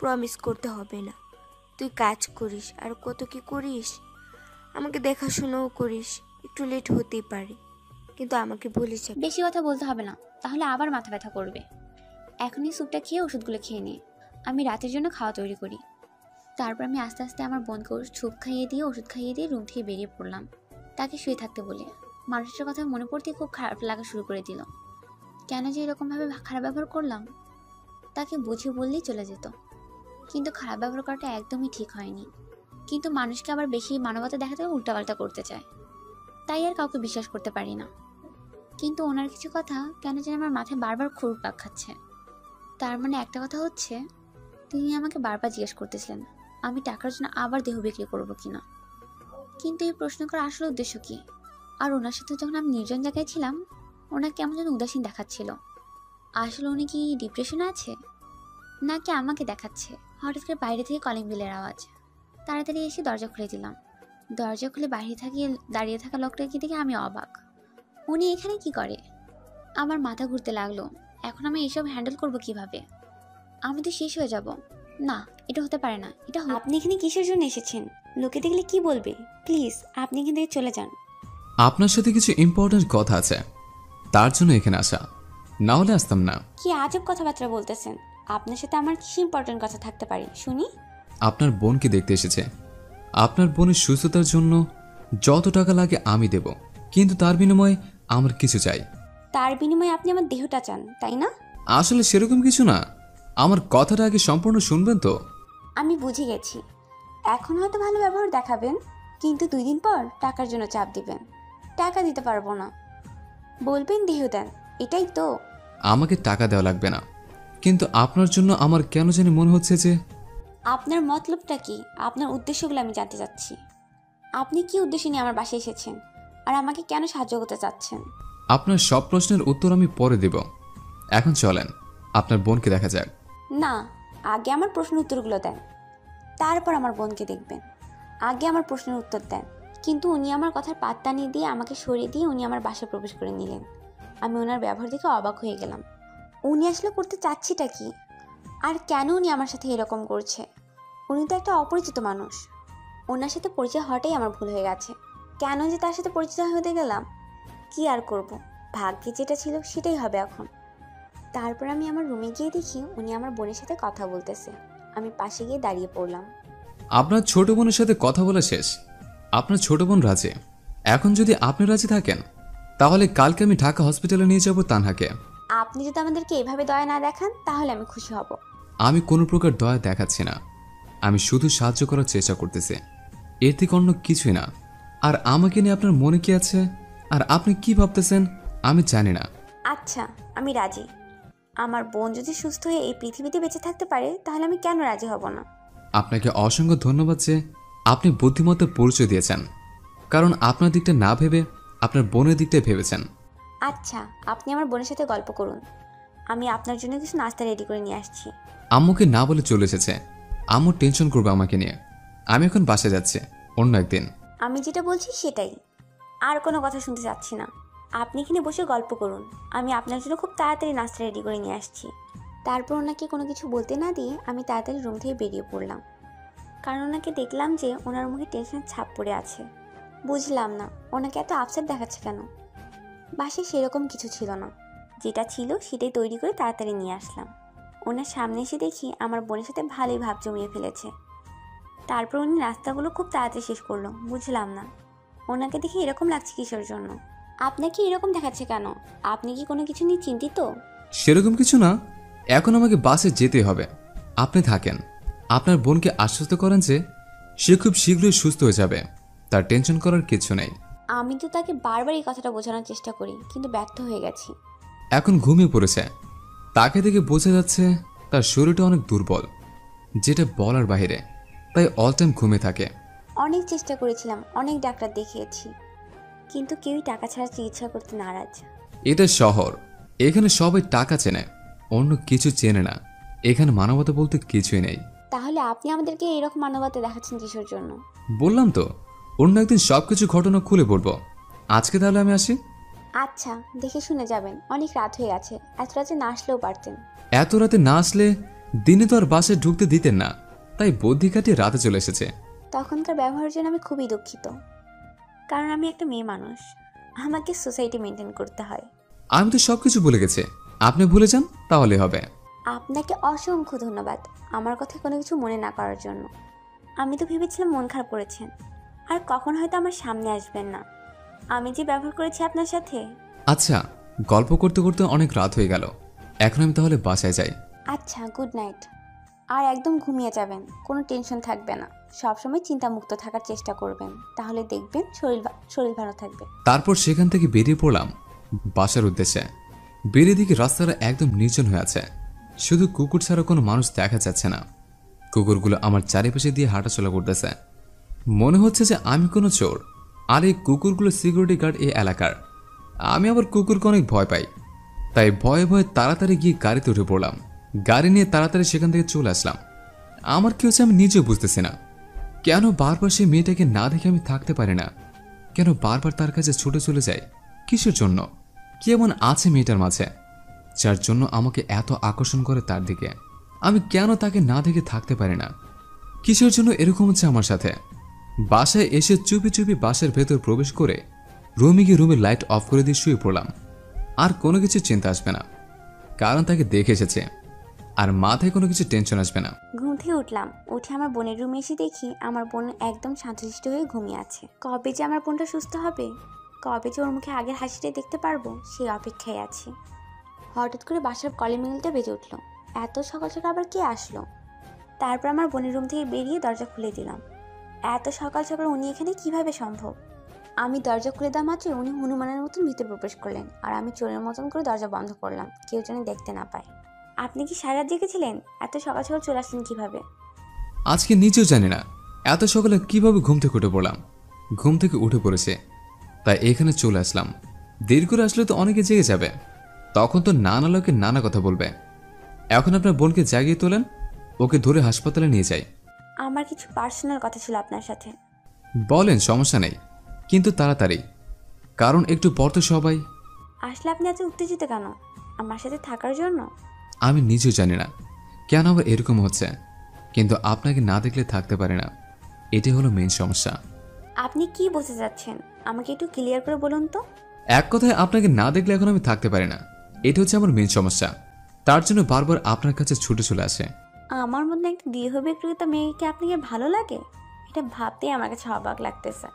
প্রমিস করতে হবে না, তুই কাজ করিস আর কত কি করিস, আমাকে দেখাশোনাও করিস। একটু লেট হতেই পারে, কিন্তু আমাকে বলিস। বেশি কথা বলতে হবে না, তাহলে আবার মাথা ব্যথা করবে। এখনই স্যুপটা খেয়ে ওষুধগুলো খেয়ে নিয়ে আমি রাতের জন্য খাওয়া তৈরি করি। তারপর আমি আস্তে আস্তে আমার বোনকে স্যুপ খাইয়ে দিয়ে ওষুধ খাইয়ে দিয়ে রুম থেকে বেরিয়ে পড়লাম, তাকে শুয়ে থাকতে বলে। মানুষের কথা মনে পড়তে খুব খারাপ লাগা শুরু করে দিল। কেন যে এরকমভাবে খারাপ ব্যবহার করলাম? তাকে বুঝিয়ে বললেই চলে যেত, কিন্তু খারাপ ব্যবহার করাটা একদমই ঠিক হয়নি। কিন্তু মানুষকে আবার বেশি মানবতা দেখাতে উল্টাপাল্টা করতে চায়, তাই আর কাউকে বিশ্বাস করতে পারি না। কিন্তু ওনার কিছু কথা কেন যেন আমার মাথায় বারবার ঘুরপাক খাচ্ছে। তার মানে একটা কথা হচ্ছে, তিনি আমাকে বারবার জিজ্ঞেস করতেছিলেন আমি টাকার জন্য আবার দেহ বিক্রি করবো কিনা। কিন্তু এই প্রশ্ন করার আসল উদ্দেশ্য কি? আর ওনার সাথে যখন আমি নির্জন জায়গায় ছিলাম, ওনাকে কেমন যেন উদাসীন দেখাচ্ছিল। আসলে উনি কি ডিপ্রেশনে আছে, নাকি আমাকে দেখাচ্ছে? হঠাৎ করে বাইরে থেকে কলিং বেলের আওয়াজ। তাড়াতাড়ি এসে দরজা খুলে দিলাম। দরজা খুলে বাইরে দাঁড়িয়ে থাকা লোকটাকে দেখে আমি অবাক। উনি এখানে কি করে? আমার মাথা ঘুরতে লাগলো। এখন আমি এইসব হ্যান্ডেল করব কিভাবে? আমি তো শেষ হয়ে যাব। না, এটা হতে পারে না। আপনি এখানে কিসের জন্য এসেছেন? লোকে দেখলে কি বলবে? প্লিজ আপনি এখান থেকে চলে যান। আপনার সাথে কিছু ইম্পর্টেন্ট কথা আছে, তার জন্য এখানে আসা, না হলে আসতাম না। কি আজব কথাবার্তা বলতেছেন? আপনার সাথে আমার কি ইম্পর্টেন্ট কথা থাকতে পারে শুনি? আপনার বোনকে দেখতে এসেছে। আপনার বোনের সুস্থতার জন্য যত টাকা লাগে আমি দেব, কিন্তু তার বিনিময়ে আমার কিছু চাই। তার বিনিময়ে আপনি আমার দেহটা চান, তাই না? আসলে সেরকম কিছু না, আমার কথাটা আগে সম্পূর্ণ শুনবেন তো। আমি বুঝে গেছি, এখন হয়তো ভালো ব্যবহার দেখাবেন, কিন্তু 2 দিন পর টাকার জন্য চাপ দিবেন। টাকা দিতে পারবো না, বলবেন দেহ দেন, এটাই তো। আমাকে টাকা দেওয়া লাগবে না, কিন্তু আপনার জন্য আমার কেন জানি মনে হচ্ছে যে। আপনার মতলবটা কি? আপনার উদ্দেশ্যগুলো আমি জানতে চাচ্ছি। আপনি কি উদ্দেশ্য নিয়ে আমার বাসায় এসেছেন, আর আমাকে কেন সাহায্য করতে চাচ্ছেন? আপনার সব প্রশ্নের উত্তর আমি পরে দেব, এখন চলেন আপনার বোনকে দেখা যাক। না, আগে আমার প্রশ্নের উত্তরগুলো দেন, তারপর আমার বোনকে দেখবেন। আগে আমার প্রশ্নের উত্তর দেন। কিন্তু উনি আমার কথার পাত্তা নিয়ে দিয়ে আমাকে সরিয়ে দিয়ে উনি আমার বাসায় প্রবেশ করে নিলেন। আমি ওনার ব্যবহার দেখে অবাক হয়ে গেলাম। উনি আসলে করতে চাচ্ছিটা কি, আর কেন উনি আমার সাথে এরকম করছে? উনি তো একটা অপরিচিত মানুষ। ওনার সাথে পরিচয় হওয়াটাই আমার ভুল হয়ে গেছে। কেন যে তার সাথে পরিচিত হতে গেলাম? কি আর করব, ভাগ্যে যেটা ছিল সেটাই হবে এখন। তারপর আমি আমার রুমে গিয়ে দেখি উনি আমার বোনের সাথে কথা বলতেছে। আমি পাশে গিয়ে দাঁড়িয়ে পড়লাম। আপনার ছোট বোনের সাথে কথা বলা শেষ। আপনার ছোট বোন রাজি। এখন যদি আপনি রাজি থাকেন তাহলে কালকে আমি ঢাকা হসপিটালে নিয়ে যাব তানহাকে। আপনি যদি আমাদেরকে এভাবে দয়া না দেখান তাহলে আমি খুশি হব। আমি কোনো প্রকার দয়া দেখাচ্ছি না, আমি শুধু সাহায্য করার চেষ্টা করতেছি, এর থেকে অন্য কিছুই না। আর আমাকে নিয়ে আপনার মনে কি আছে আর আপনি কি ভাবতেছেন আমি জানি না। আচ্ছা, আমি রাজি। আমার বোন যদি সুস্থ হয়ে এই পৃথিবীতে বেঁচে থাকতে পারে তাহলে আমি কেন রাজি হব না? আপনাকে অসংখ্য ধন্যবাদ যে আপনি বুদ্ধিমত্তার পরিচয় দিয়েছেন, কারণ আপনার দিকটা না ভেবে আপনার বোনের দিকটাই ভেবেছেন। আচ্ছা, আপনি আমার বোনের সাথে গল্প করুন, আমি আপনার জন্য কিছু নাস্তা রেডি করে নিয়ে আসছি। আম্মুকে না বলে চলে এসেছে। আম্মু টেনশন করবে আমাকে নিয়ে। আমি এখন বাসে যাচ্ছি, অন্য একদিন। আমি যেটা বলছি সেটাই, আর কোনো কথা শুনতে চাচ্ছি না। আপনি এখানে বসে গল্প করুন, আমি আপনার জন্য খুব তাড়াতাড়ি নাস্তা রেডি করে নিয়ে আসছি। তারপর ওনাকে কোনো কিছু বলতে না দিয়ে আমি তাড়াতাড়ি রুম থেকে বেরিয়ে পড়লাম, কারণ ওনাকে দেখলাম যে ওনার মুখে টেনশনের ছাপ পড়ে আছে। বুঝলাম না ওনাকে এত আপসেট দেখাচ্ছে কেন। বাসায় সেরকম কিছু ছিল না, যেটা ছিল সেটাই তৈরি করে তাড়াতাড়ি নিয়ে আসলাম। ওনার সামনে এসে দেখি আমার বোনের সাথে ভালোই ভাব জমিয়ে ফেলেছে। তারপর উনি রাস্তাগুলো খুব তাড়াতাড়ি শেষ করলো। বুঝলাম না ওনাকে দেখে এরকম লাগছে কিসের জন্য। আপনাকে এরকম দেখাচ্ছে কেন? আপনি কি কোনো কিছু নিয়ে চিন্তিত? সেরকম কিছু না, এখন আমাকে বাসে যেতে হবে। আপনি থাকেন, আপনার বোনকে আশ্বস্ত করেন যে সে খুব শীঘ্রই সুস্থ হয়ে যাবে, তার টেনশন করার কিছু নেই। আমি তো তাকে বারবার এই কথাটা বোঝানোর চেষ্টা করি, কিন্তু ব্যর্থ হয়ে গেছি। এখন ঘুমিয়ে পড়েছে, তাকে দেখে বোঝা যাচ্ছে তার শরীরটা অনেক দুর্বল, যেটা বলার বাইরে, তাই অল টাইম ঘুমিয়ে থাকে। অনেক চেষ্টা করেছিলাম, অনেক ডাক্তার দেখিয়েছি, কিন্তু কেউই টাকা ছাড়া চিকিৎসা করতে নারাজ। এটা শহর, এখানে সবাই টাকা চেনে, অন্য কিছু চেনে না। এখানে মানবতা বলতে কিছুই নেই। তাহলে আপনি আমাদেরকে এরকম মানবতা দেখাচ্ছেন কিসের জন্য? বললাম তো, অন্য একদিন সবকিছু ঘটনা খুলে বলবো। আজকে তাহলে আমি আসি। আচ্ছা, দেখে শুনে যাবেন, অনেক রাত হয়ে গেছে, এত রাতে না আসলেও পারতেন। এত রাতে না আসলে দিনে তো আর বাসায় ঢুকতে দিতেন না, তাই বুদ্ধি কাটিয়ে রাতে চলে এসেছে। তখনকার ব্যবহারের জন্য আমি খুবই দুঃখিত, কারণ আমি একটা মেয়ে মানুষ, আমাকে সোসাইটি মেনটেন করতে হয়। আমি তো সবকিছু ভুলে গেছি, আপনি ভুলে যান তাহলে হবে। আপনাকে অসংখ্য ধন্যবাদ আমার কথা কোনো কিছু মনে না করার জন্য। আমি তো ভেবেছিলাম মন খারাপ করেছেন, আর কখন হয়তো আমার সামনে আসবেন না। আমি যে ব্যবহার করেছি আপনার সাথে। আচ্ছা, গল্প করতে করতে অনেক রাত হয়ে গেল, এখন আমি তাহলে বাসায় যাই। আচ্ছা, গুড নাইট। আর একদম ঘুমিয়ে যাবেন, কোনো টেনশন থাকবে না, সবসময় চিন্তামুক্ত থাকার চেষ্টা করবেন, তাহলে দেখবেন শরীর ভালো থাকবে। তারপর সেখান থেকে বেরিয়ে পড়লাম বাসার উদ্দেশ্যে। বেরিয়ে দিকে রাস্তাটা একদম নির্জন হয়ে আছে, শুধু কুকুর ছাড়া কোনো মানুষ দেখা যাচ্ছে না। কুকুরগুলো আমার চারিপাশে দিয়ে হাঁটাচলা করতেছে, মনে হচ্ছে যে আমি কোনো চোর, আর এই কুকুরগুলো সিকিউরিটি গার্ড এই এলাকার। আমি আবার কুকুরকে অনেক ভয় পাই, তাই ভয়ে ভয়ে তাড়াতাড়ি গিয়ে গাড়িতে উঠে পড়লাম। গাড়ি নিয়ে তাড়াতাড়ি সেখান থেকে চলে আসলাম। আমার কি হচ্ছে আমি নিজেও বুঝতেছি না, কেন বারবার সেই মেয়েটাকে না দেখে আমি থাকতে পারি না, কেন বারবার তার কাছে ছুটে চলে যাই, কিসের জন্য? কি এমন আছে মেয়েটার মাঝে যার জন্য আমাকে এত আকর্ষণ করে তার দিকে? আমি কেন তাকে না দেখে থাকতে পারি না? কিসের জন্য এরকম হচ্ছে আমার সাথে? বাসায় এসে চুপি চুপি বাসার ভেতর প্রবেশ করে রুমে গিয়ে রুমের লাইট অফ করে দিয়ে শুয়ে পড়লাম। আর কোনো কিছু চিন্তা আসবে না, কারণ তাকে দেখে এসেছে, আর মাথায় কোনো কিছু টেনশন আসবে না। ঘুম থেকে উঠলাম, উঠে আমার বোনের রুমে এসে দেখি আমার বোন একদম শান্তশিষ্ট হয়ে ঘুমিয়ে আছে। কবে যে আমার বোনটা সুস্থ হবে, কবে যে ওর মুখে আগের হাসিটাই দেখতে পারবো, সেই অপেক্ষায় আছি। হঠাৎ করে বাসার কলিং বেলটা বেজে উঠলো। এত সকাল সকাল আবার কে আসলো? তারপর আমার বোনের রুম থেকে বেরিয়ে দরজা খুলে দিলাম। এত সকাল সকাল উনি এখানে কিভাবে সম্ভব? আমি দরজা খুলে দেওয়া মাত্রই উনি হনুমানের মতন ভিতরে প্রবেশ করলেন, আর আমি চোরের মতন করে দরজা বন্ধ করলাম, কেউ যেন দেখতে না পায়। আপনি কি সারা রাত জেগেছিলেন? এত সকাল সকাল চলে আসলেন কিভাবে? আজকে নিজেও জানি না এত সকালে কিভাবে ঘুম থেকে উঠে পড়লাম। ঘুম থেকে উঠে পড়েছে, তাই এখানে চলে আসলাম। দেরি করে আসলে তো অনেকে জেগে যাবে, তখন তো নানা লোকে নানা কথা বলবে। এখন আপনার বোনকে জাগিয়ে তোলেন, ওকে ধরে হাসপাতালে নিয়ে যাই। আমার কিছু পার্সোনাল কথা ছিল আপনার সাথে। বলেন, সমস্যা নেই, কিন্তু তাড়াতাড়ি, কারণ একটু পর তো সবাই। আসলে আপনি এত উত্তেজিত কেন? আমার সাথে থাকার জন্য? আমি নিজেও জানি না কেন আবার এরকম হচ্ছে, কিন্তু আপনাকে না দেখলে থাকতে পারে না, এটাই হলো মেইন সমস্যা। আপনি কি বলতে চাচ্ছেন আমাকে একটু ক্লিয়ার করে বলুন তো। এক কথায় আপনাকে না দেখলে এখন আমি থাকতে পারি না, এটা হচ্ছে আমার মেইন সমস্যা। তার জন্য বারবার আপনার কাছে ছুটে চলে আসে। আমার মধ্যে একটা দীর্ঘবিক্রিত মেয়েকে আপনাকে ভালো লাগে? এটা ভাবতেই আমার কাছে অবাক লাগতেছে।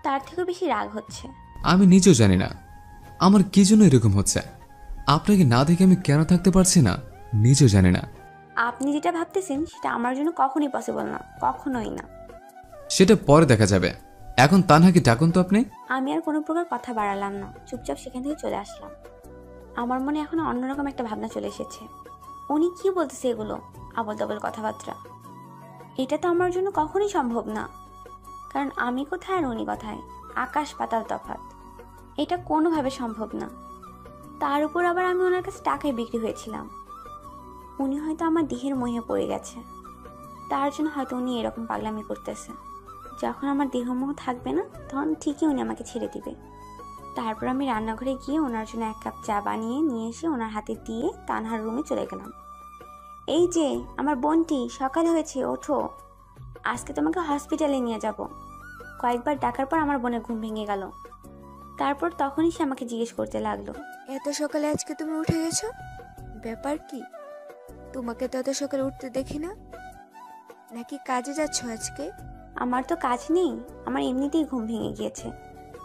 তার থেকেও বেশি রাগ হচ্ছে। আমি নিজেও জানি না আমার কি জন্য এরকম হচ্ছে। আপনাকে না দেখে আমি কেন থাকতে পারছি না নিজেও জানি না। আপনি যেটা ভাবতেছেন সেটা আমার জন্য কখনোই পসিবল না, কখনোই না। সেটা পরে দেখা যাবে। এখন তানহাকে ডাকুন তো আপনি। আমি আর কোনো প্রকার কথা বাড়ালাম না, চুপচাপ সেখান থেকে চলে আসলাম। আমার মনে এখন অন্যরকম একটা ভাবনা চলে এসেছে। উনি কি বলতেছে এগুলো আবল তাবল কথাবার্তা? এটা তো আমার জন্য কখনোই সম্ভব না, কারণ আমি কোথায় আর উনি কোথায়, আকাশ পাতাল তফাৎ। এটা কোনোভাবে সম্ভব না। তার উপর আবার আমি ওনার কাছে টাকায় বিক্রি হয়েছিলাম। উনি হয়তো আমার দেহের মোহে পড়ে গেছে, তার জন্য হয়তো উনি এরকম পাগলামি করতেছে। যখন আমার দেহমোহ থাকবে না তখন ঠিকই উনি আমাকে ছেড়ে দিবে। তারপর আমি রান্নাঘরে গিয়ে ওনার জন্য 1 কাপ চা বানিয়ে নিয়ে এসে ওনার হাতে দিয়ে তানহার রুমে চলে গেলাম। এই যে আমার বোনটি, সকাল হয়েছে, ওঠো, আজকে তোমাকে হসপিটালে নিয়ে যাব। কয়েকবার ডাকার পর আমার বোনের ঘুম ভেঙে গেল। তারপর তখনই সে আমাকে জিজ্ঞেস করতে লাগলো, এত সকালে আজকে তুমি উঠে গেছো, ব্যাপার কি? তোমাকে তো এত সকালে উঠতে দেখি না, নাকি কাজে যাচ্ছ আজকে? আমার তো কাজ নেই, আমার এমনিতেই ঘুম ভেঙে গিয়েছে।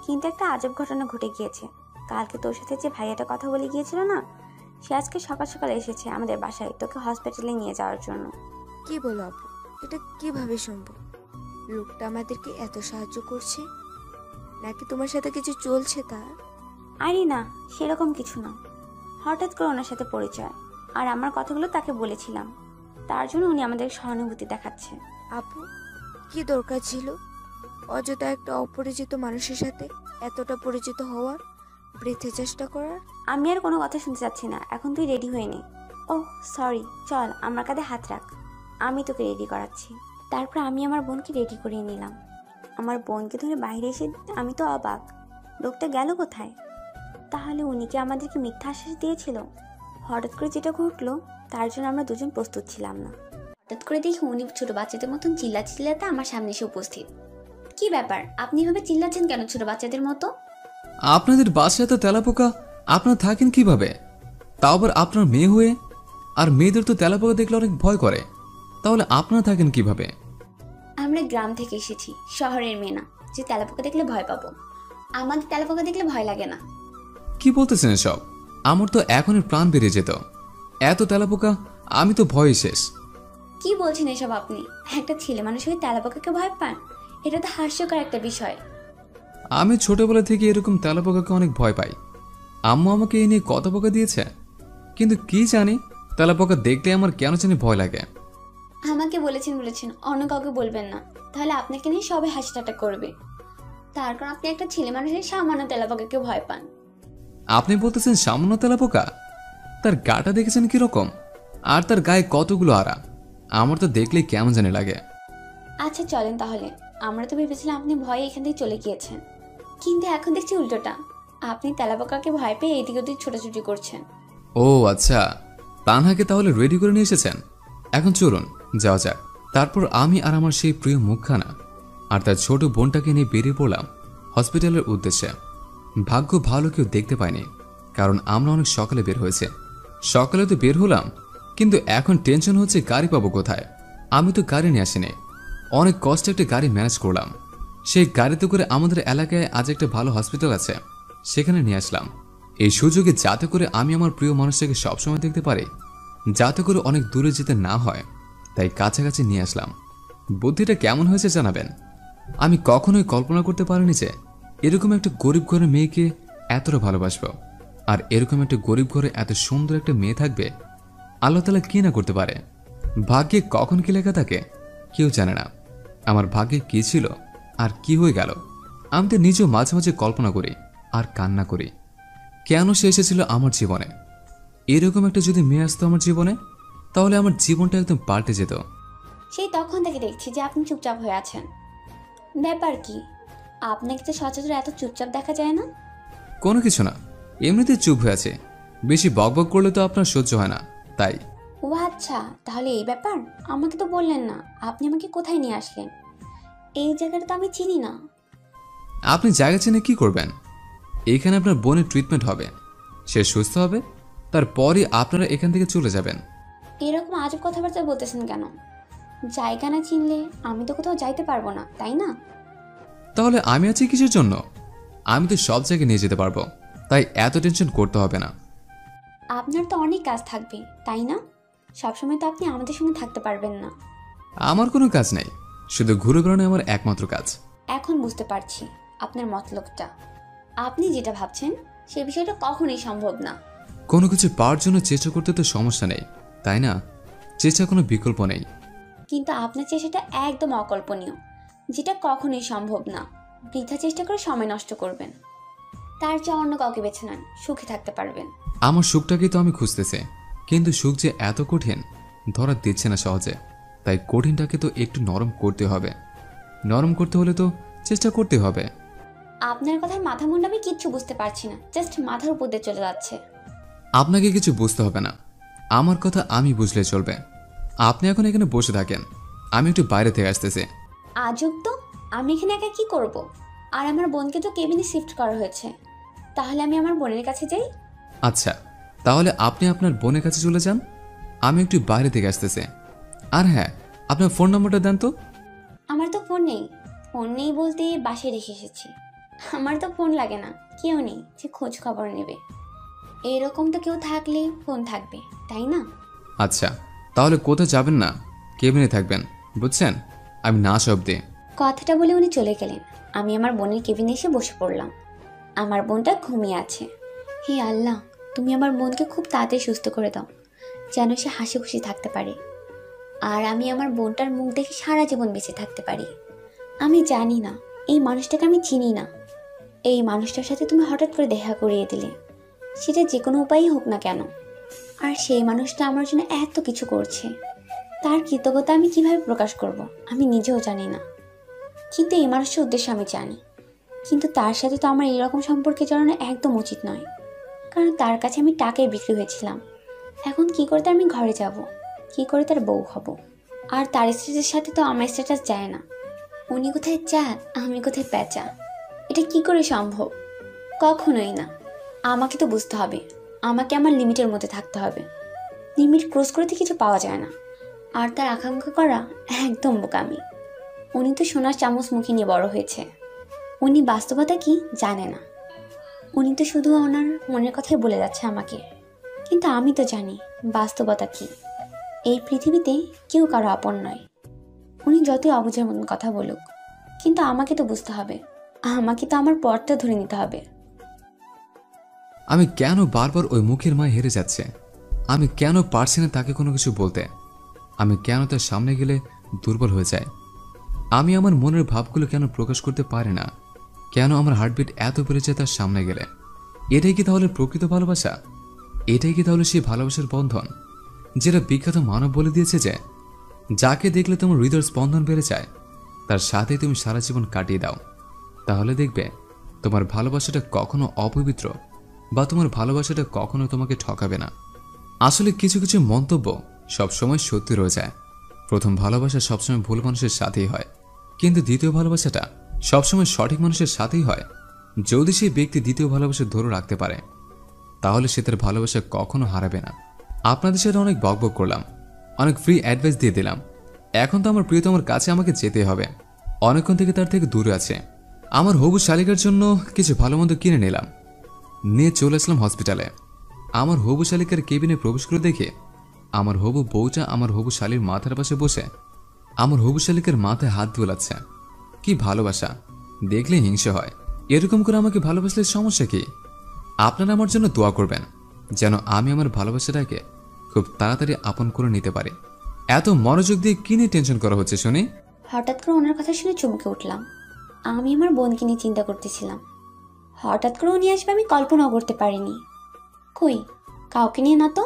কিন্তু একটা আজব ঘটনা ঘটে গিয়েছে। কালকে তোর সাথে যে ভাইয়াটা কথা বলে গিয়েছিল না, সে আজকে সকাল সকাল এসেছে আমাদের বাসায় তোকে হসপিটালে নিয়ে যাওয়ার জন্য। কি বলো আপু, এটা কিভাবে সম্ভব? লোকটা আমাদেরকে এত সাহায্য করছে, নাকি তোমার সাথে কিছু চলছে তার? আরে না, সেরকম কিছু না। হঠাৎ করে ওনার সাথে পরিচয়, আর আমার কথাগুলো তাকে বলেছিলাম, তার জন্য উনি আমাদের সহানুভূতি দেখাচ্ছে। আপু, কি দরকার ছিল অযথা একটা অপরিচিত মানুষের সাথে এতটা পরিচিত হওয়ার, বৃথা চেষ্টা করার? আমি আর কোনো কথা শুনতে চাচ্ছি না, এখন তুই রেডি হয়ে নে। ও সরি, চল আমার কাঁধে হাত রাখ, আমি তোকে রেডি করাচ্ছি। তারপর আমি আমার বোনকে রেডি করিয়ে নিলাম। আমার বোনকে ধরে বাইরে এসে আমি তো অবাক, লোকটা গেল কোথায়? তাহলে উনি কি আমাদেরকে মিথ্যা আশ্বাস দিয়েছিল? হঠাৎ করে যেটা ঘটলো তার জন্য আমরা দুজন প্রস্তুত ছিলাম না। হঠাৎ করে দেখি উনি ছোট বাচ্চাদের মতন চিল্লাতে আমার সামনে এসে উপস্থিত। কি ব্যাপার, আপনি এভাবে চিল্লাচ্ছেন কেন ছোট বাচ্চাদের মতো? আপনাদের বাসায় তো তেলাপোকা, আপনারা থাকেন কিভাবে? তাও আবার আপনার মেয়ে হয়ে। আর মেয়েদের তো তেলাপোকা দেখলে অনেক ভয় করে, তাহলে আপনারা থাকেন কিভাবে? আমরা গ্রাম থেকে এসেছি, শহরের মেয়ে না যে তেলাপোকা দেখলে ভয় পাবো। আমাদের তেলাপোকা দেখলে ভয় লাগে না। কি বলতেছেন এসব? আমার তো এখনই প্রাণ বেরিয়ে যেত। এত তেলাপোকা, আমি তো ভয়ে শেষ। কি বলছেন এসব আপনি? একটা ছেলে মানুষ হয়ে তেলাপোকাকে ভয় পান? এটা তো হাস্যকর একটা বিষয়। আমি ছোটবেলা থেকে এরকম তেলাপোকাকে অনেক ভয় পাই। আম্মু আমাকে এই নিয়ে কত পোকা দিয়েছে, কিন্তু কি জানি তেলাপোকা দেখতে আমার কেন জানি ভয় লাগে। আমাকে বলেছেন অন্য কাউকে বলবেন না, তাহলে আপনাকে নিয়ে সবাই হাসি ঠাট্টা করবে। তার কারণ আপনি একটা ছেলে মানুষের সামান্য তেলাপোকাকে ভয় পান। আপনি বলতেছেন সামান্য তেলাপোকা? তার গাটা দেখেছেন কিরকম, আর তার গায়ে কতগুলো আড়া, আমার তো দেখলেই কেমন জানি লাগে। আচ্ছা চলেন তাহলে, আমরা তো ভেবেছিলাম আপনি ভয়ে এখান থেকে চলে গিয়েছেন, কিন্তু এখন দেখছি উল্টোটা, আপনি তেলাপোকাকে ভয় পেয়ে এদিক ওদিক ছোটাছুটি করছেন। ও আচ্ছা, তানহাকে তাহলে রেডি করে নিয়ে এসেছেন। এখন চলুন যাওয়া যাক। তারপর আমি আর আমার সেই প্রিয় মুখখানা আর তার ছোট বোনটাকে নিয়ে বেরিয়ে পড়লাম হসপিটালের উদ্দেশ্যে। ভাগ্য ভালো কেউ দেখতে পায়নি, কারণ আমরা অনেক সকালে বের হয়েছে। সকালে তো বের হলাম, কিন্তু এখন টেনশন হচ্ছে গাড়ি পাবো কোথায়। আমি তো গাড়ি নিয়ে আসিনি, অনেক কষ্টে একটা গাড়ি ম্যানেজ করলাম। সেই গাড়িতে করে আমাদের এলাকায় আজ একটা ভালো হসপিটাল আছে, সেখানে নিয়ে আসলাম। এই সুযোগে যাতে করে আমি আমার প্রিয় মানুষটাকে সবসময় দেখতে পারি, যাতে করে অনেক দূরে যেতে না হয়, তাই কাছাকাছি নিয়ে আসলাম। বুদ্ধিটা কেমন হয়েছে জানাবেন। আমি কখনোই কল্পনা করতে পারিনি যে এরকম একটা গরিব ঘরের মেয়েকে এতটা ভালোবাসবো, আর এরকম একটা গরিব ঘরে এত সুন্দর একটা মেয়ে থাকবে। আল্লাহ তাআলা কি না করতে পারে। ভাগ্যে কখন কি লেখা থাকে কেউ জানে না। আমার ভাগ্যে কি ছিল আর কি হয়ে গেল, আমি তো নিজেও মাঝে মাঝে কল্পনা করি আর কান্না করি। কেন সে এসেছিল আমার জীবনে? এরকম একটা যদি মেয়ে আসতো আমার জীবনে, তাহলে আমার জীবনটা একদম পাল্টে যেত। সেই তখন থেকে দেখছি যে আপনি চুপচাপ হয়ে আছেন, ব্যাপার কি? আপনাকে তো সচরাচর এত চুপচাপ দেখা যায় না। কোনো কিছু না, এমনিতে চুপ হয়ে আছে। বেশি বকবক করলে তো আপনার সহ্য হয় না, তাই। ও আচ্ছা, তাহলে এই ব্যাপার। আমাকে তো বললেন না, আপনি আমাকে কোথায় নিয়ে আসলেন? এই জায়গাটা তো আমি চিনি না। আপনি জায়গা চেনে কি করবেন? এইখানে আপনার বোনের ট্রিটমেন্ট হবে, সে সুস্থ হবে, তারপরই আপনারা এখান থেকে চলে যাবেন। এরকম আজব কথাবার্তা বলতেছেন কেন? জায়গা না চিনলে আমি তো কোথাও যাইতে পারবো না, তাই না? তাহলে আমি আছি কিসের জন্য? আমি তো সব জায়গায় নিয়ে যেতে পারবো, তাই এত টেনশন করতে হবে না। আপনার তো অনেক কাজ থাকবে, তাই না? সবসময় তো আপনি আমাদের সঙ্গে থাকতে পারবেন না। আমার কোনো কাজ নেই, শুধু ঘুরে বেড়ানো আমার একমাত্র কাজ। এখন বুঝতে পারছি আপনার মতলবটা। আপনি যেটা ভাবছেন সে বিষয়টা কখনোই সম্ভব না। কোনো কিছু পাওয়ার জন্য চেষ্টা করতে তো সমস্যা নেই, তাই না? চেষ্টার কোনো বিকল্প নেই। কিন্তু আপনার চেষ্টাটা একদম অকল্পনীয়, যেটা কখনোই সম্ভব না। বৃথা চেষ্টা করে সময় নষ্ট করবেন, তার চেয়ে অন্য কাউকে বেছে নেন, সুখে থাকতে পারবেন। আমার সুখটাকেই তো আমি খুঁজতেছি, কিন্তু সুখ যে এত কঠিন ধরা দিচ্ছে না সহজে। তাই কঠিনটাকে তো একটু নরম করতে হবে। নরম করতে হলে তো চেষ্টা করতে হবে। আপনার কথার মাথা মুন্ডা আমি কিচ্ছু বুঝতে পারছি না, জাস্ট মাথার উপর দিয়ে চলে যাচ্ছে। আপনাকে কিছু বুঝতে হবে না, আমার কথা আমি বুঝলে চলবে। আপনি এখন এখানে বসে থাকেন, আমি একটু বাইরে থেকে আসতেছি। আজব তো, আমি এখানে একা কি করব? আর আমার বোনকে তো কেবিনে শিফট করা হয়েছে, তাহলে আমি আমার বোনের কাছে যাই। আচ্ছা, তাহলে আপনি আপনার বোনের কাছে চলে যান, আমি একটু বাইরে থেকে আসতেছি। আর হ্যাঁ, আপনার ফোন নম্বরটা দেন তো। আমার তো ফোন নেই। ফোন নেই বলতে বাসায় রেখে এসেছি। আমার তো ফোন লাগে না, কেউ নেই যে খোঁজ খবর নেবে। এরকম তো কেউ থাকলে ফোন থাকবে, তাই না? আচ্ছা, তাহলে কোথাও যাবেন না, কেবিনে থাকবেন, বুঝছেন? আমি না শব্দে। কথাটা বলে উনি চলে গেলেন। আমি আমার বোনের কেবিনে এসে বসে পড়লাম। আমার বোনটা ঘুমিয়ে আছে। হে আল্লাহ, তুমি আমার বোনকে খুব তাড়াতাড়ি সুস্থ করে দাও, যেন সে হাসি খুশি থাকতে পারে। আর আমি আমার বোনটার মুখ দেখে সারা জীবন বেঁচে থাকতে পারি। আমি জানি না, এই মানুষটাকে আমি চিনি না। এই মানুষটার সাথে তুমি হঠাৎ করে দেখা করিয়ে দিলে, সেটা যে কোনো উপায়ই হোক না কেন। আর সেই মানুষটা আমার জন্য এত কিছু করছে, তার কৃতজ্ঞতা আমি কিভাবে প্রকাশ করব আমি নিজেও জানি না। কিন্তু এই মানুষটার উদ্দেশ্য আমি জানি। কিন্তু তার সাথে তো আমার এইরকম সম্পর্কে জড়ানো একদম উচিত নয়, কারণ তার কাছে আমি টাকায় বিক্রি হয়েছিলাম। এখন কি করে আমি ঘরে যাব, কি করে তার বউ হব? আর তার স্ট্যাটাসের সাথে তো আমার স্ট্যাটাস যায় না। উনি কোথায় চাঁদ, আমি কোথায় পেঁচা, এটা কি করে সম্ভব? কখনোই না। আমাকে তো বুঝতে হবে, আমাকে আমার লিমিটের মধ্যে থাকতে হবে। লিমিট ক্রস করে তো কিছু পাওয়া যায় না। আর তার আকাঙ্ক্ষা করা একদম বোকামি। উনি তো সোনার চামচ মুখে নিয়ে বড় হয়েছে। উনি বাস্তবতা কি জানে না। উনি তো শুধু ওনার মনের কথাই বলে যাচ্ছে আমাকে। কিন্তু আমি তো জানি বাস্তবতা কি। এই পৃথিবীতে কেউ কারো আপন নয়। উনি যতই অবুঝের মতন কথা বলুক, কিন্তু আমাকে তো বুঝতে হবে, আমাকে তো আমার পথটা ধরে নিতে হবে। আমি কেন বারবার ওই মুখের মায় হেরে যাচ্ছে? আমি কেন পারছি না তাকে কোনো কিছু বলতে? আমি কেন তার সামনে গেলে দুর্বল হয়ে যায়? আমি আমার মনের ভাবগুলো কেন প্রকাশ করতে পারি না? কেন আমার হার্টবিট এত বেড়ে যায় তার সামনে গেলে? এটাই কি তাহলে প্রকৃত ভালোবাসা? এটাই কি তাহলে সেই ভালোবাসার বন্ধন যেটা বিখ্যাত মানব বলে দিয়েছে যে যাকে দেখলে তোমার হৃদয়ের স্পন্দন বেড়ে যায়, তার সাথে তুমি সারা জীবন কাটিয়ে দাও, তাহলে দেখবে তোমার ভালোবাসাটা কখনো অপবিত্র বা তোমার ভালোবাসাটা কখনো তোমাকে ঠকাবে না। আসলে কিছু কিছু মন্তব্য সবসময় সত্যি রয়ে যায়। প্রথম ভালোবাসা সবসময় ভুল মানুষের সাথেই হয়, কিন্তু দ্বিতীয় ভালোবাসাটা সবসময় সঠিক মানুষের সাথেই হয়। যদি সেই ব্যক্তি দ্বিতীয় ভালোবাসা ধরে রাখতে পারে, তাহলে সে তার ভালোবাসা কখনো হারাবে না। আপনাদের সাথে অনেক বকবক করলাম, অনেক ফ্রি অ্যাডভাইস দিয়ে দিলাম। এখন তো আমার প্রিয়তমার কাছে আমাকে যেতে হবে। অনেকক্ষণ থেকে তার থেকে দূরে আছে। আমার হবু শালিকার জন্য কিছু ভালো মন্দ কিনে নিলাম, নিয়ে চলে আসলাম হসপিটালে। আমার হবু শালিকার কেবিনে প্রবেশ করে দেখে আমার হবু বউটা আমার হবু শালির মাথার পাশে বসে আমার হবু শালিকার মাথায় হাত বোলাচ্ছে। কি ভালোবাসা, দেখলে হিংসে হয়। এরকম করে আমাকে ভালোবাসলে সমস্যা কি? আপনারা আমার জন্য দোয়া করবেন যেন আমি আমার ভালোবাসাটাকে খুব তাড়াতাড়ি আপন করে নিতে পারি। এত মনোযোগ দিয়ে কি নিয়ে টেনশন করা হচ্ছে শুনি? হঠাৎ করে ওনার কথা শুনে চমকে উঠলাম। আমি আমার বোনকে নিয়ে চিন্তা করতেছিলাম। হঠাৎ করে উনি আসবে আমি কল্পনাও করতে পারিনি। কই, কাউকে নিয়ে না তো।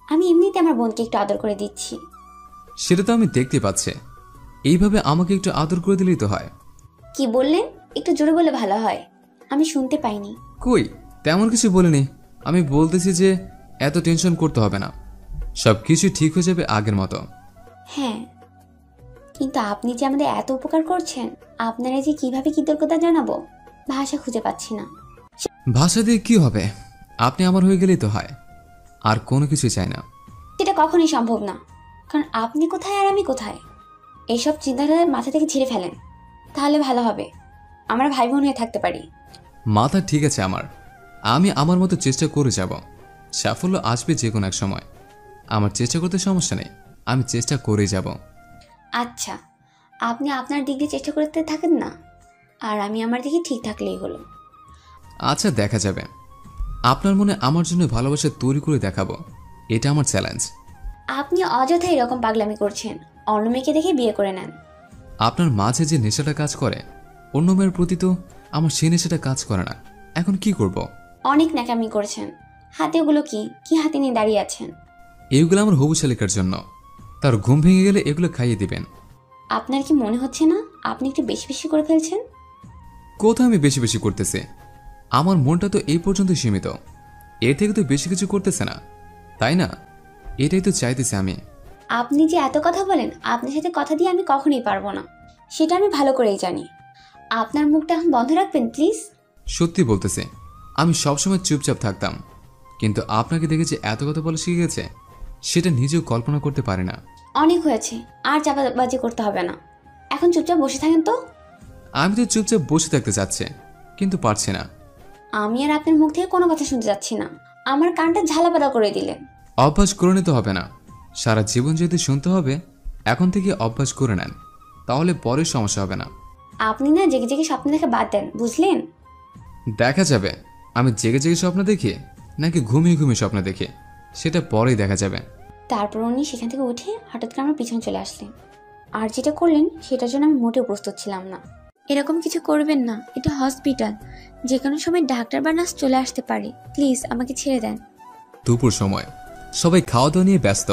আমি এমনিতে আমার বোনকে একটু আদর করে দিচ্ছি। সেটা তো আমি দেখতে পাচ্ছি। এইভাবে আমাকে একটু আদর করে দিলেই তো হয়। কি বললেন? একটু জোরে বলে ভালো হয়, আমি শুনতে পাইনি। কই, তেমন কিছু বলিনি। আমি বলতেছি যে এত টেনশন করতে হবে না, সবকিছু ঠিক হয়ে যাবে আগের মতো। হ্যাঁ, কিন্তু আপনি যে আমাদের এত উপকার করছেন, আপনারা যে কিভাবে কৃতজ্ঞতা জানাবো ভাষা খুঁজে পাচ্ছি না। ভাষা দিয়ে কি হবে? আপনি আমার হয়ে গেলেই তো হয়। আর কোনো কিছু চাই না। সেটা কখনোই সম্ভব না, কারণ আপনি কোথায় আর আমি কোথায়। এইসব চিন্তাধারা মাথা থেকে ঝেড়ে ফেলেন, তাহলে ভালো হবে। আমরা ভাই বোন হয়ে থাকতে পারি। মাথা ঠিক আছে আমার, আমি আমার মতো চেষ্টা করে যাব। সাফল্য আসবে যে কোনো এক সময়। আমার চেষ্টা করতে সমস্যা নেই, আমি চেষ্টা করেই যাব। আচ্ছা, আপনি আপনার দিক দিয়ে চেষ্টা করতে থাকেন না, আর আমি আমার দিকে ঠিক থাকলেই হলো। আচ্ছা, দেখা যাবে। আপনার মনে আমার জন্য ভালোবাসা তৈরি করে দেখাবো, এটা আমার চ্যালেঞ্জ। আপনি অযথা এরকম পাগলামি করছেন। অন্য মেয়েকে দেখে বিয়ে করে নেন। আপনার মাঝে যে নেশাটা কাজ করে, অন্য মেয়ের প্রতি তো আমার সেই নেশাটা কাজ করে না। এখন কি করব? অনেক ন্যাকামি করছেন। হাতে ওগুলো কি হাতে নিয়ে দাঁড়িয়ে আছেন? এইগুলো আমার হবু শালিকার জন্য, তার ঘুম ভেঙে গেলে এগুলো খাইয়ে দিবেন। আপনার কি মনে হচ্ছে না আপনি একটু বেশি বেশি করে ফেলছেন? কোথাও আমি বেশি বেশি করতেছি? আমার মনটা তো এই পর্যন্ত সীমিত, এর থেকে তো বেশি কিছু করতেছে না, তাই না? এটাই তো চাইতেছি আমি। আপনি যে এত কথা বলেন, আপনার সাথে কথা দিয়ে আমি কখনোই পারবো না, সেটা আমি ভালো করেই জানি। আপনার মুখটা এখন বন্ধ রাখবেন প্লিজ। সত্যি বলতেছি, আমি সবসময় চুপচাপ থাকতাম, কিন্তু আপনাকে দেখে যে এত কথা বলা শিখে গেছে, সেটা নিজেও কল্পনা করতে পারি না। অনেক হয়েছে, আর চাপাবাজি করতে হবে না। এখন চুপচাপ বসে থাকেন তো। আমি তো চুপচাপ বসে থাকতে চাচ্ছি, কিন্তু পারছি না। আমি আর আপনার মুখ থেকে কোনো কথা শুনতে যাচ্ছি না। আমার কানটা ঝালাপালা করে দিলেন। অভ্যাস করে নিতে হবে না, সারা জীবন যদি শুনতে হবে, এখন থেকে অভ্যাস করে নেন, তাহলে পরে সমস্যা হবে না। আপনি না জেগে জেগে স্বপ্ন দেখে বাদ দেন, বুঝলেন? দেখা যাবে আমি জেগে জেগে স্বপ্ন দেখি নাকি ঘুমিয়ে ঘুমিয়ে স্বপ্ন দেখি, সেটা পরেই দেখা যাবে। তারপর উনি সেখান থেকে উঠে হঠাৎ করে আমার পিছনে চলে আসলেন। আর যেটা করলেন সেটার জন্য আমি মোটেও প্রস্তুত ছিলাম না। এরকম কিছু করবেন না, এটা হসপিটাল, যে কোনো সময় ডাক্তার বা নার্স চলে আসতে পারে। প্লিজ আমাকে ছেড়ে দেন। দুপুর সময়, সবাই খাওয়া দাওয়া নিয়ে ব্যস্ত।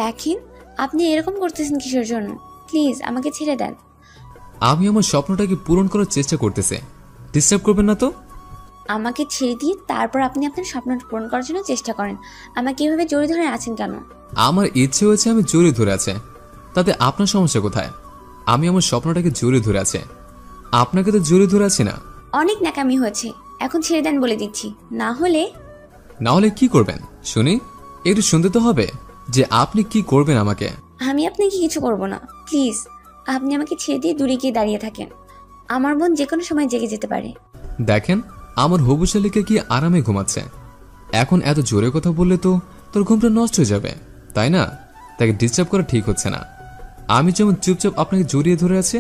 দেখেন আপনি এরকম করতেছেন কিসের জন্য? প্লিজ আমাকে ছেড়ে দেন। আমি আমার স্বপ্নটাকে পূরণ করার চেষ্টা করতেছি, ডিস্টার্ব করবেন না তো। আমাকে ছেড়ে দিয়ে তারপর আপনি আপনার স্বপ্ন পূরণ করার জন্য চেষ্টা করেন। আমাকে এভাবে জড়িয়ে ধরে আছেন কেন? আমার ইচ্ছে হয়েছে আমি জড়িয়ে ধরে আছে, তাতে আপনার সমস্যা কোথায়? আমি আমার স্বপ্নটাকে জড়িয়ে ধরে আছে, আপনাকে তো জড়িয়ে ধরে আছি না। অনেক ন্যাকামি হয়েছে, এখন ছেড়ে দেন বলে দিচ্ছি, না হলে কি করবেন শুনি? একটু শুনতে তো হবে যে আপনি কি করবেন আমাকে। আমি আপনাকে কিছু করব না। প্লিজ আপনি আমাকে ছেড়ে দিয়ে দূরে গিয়ে দাঁড়িয়ে থাকেন। আমার বোন যে কোনো সময় জেগে যেতে পারে। দেখেন, আমার হবু শালিকা কি আরামে ঘুমাচ্ছে, এখন এত জোরে কথা বললে তো তোর ঘুমটা নষ্ট হয়ে যাবে, তাই না? তাকে ডিস্টার্ব করা ঠিক হচ্ছে না। আমি যেমন চুপচাপ আপনাকে জড়িয়ে ধরে আছে,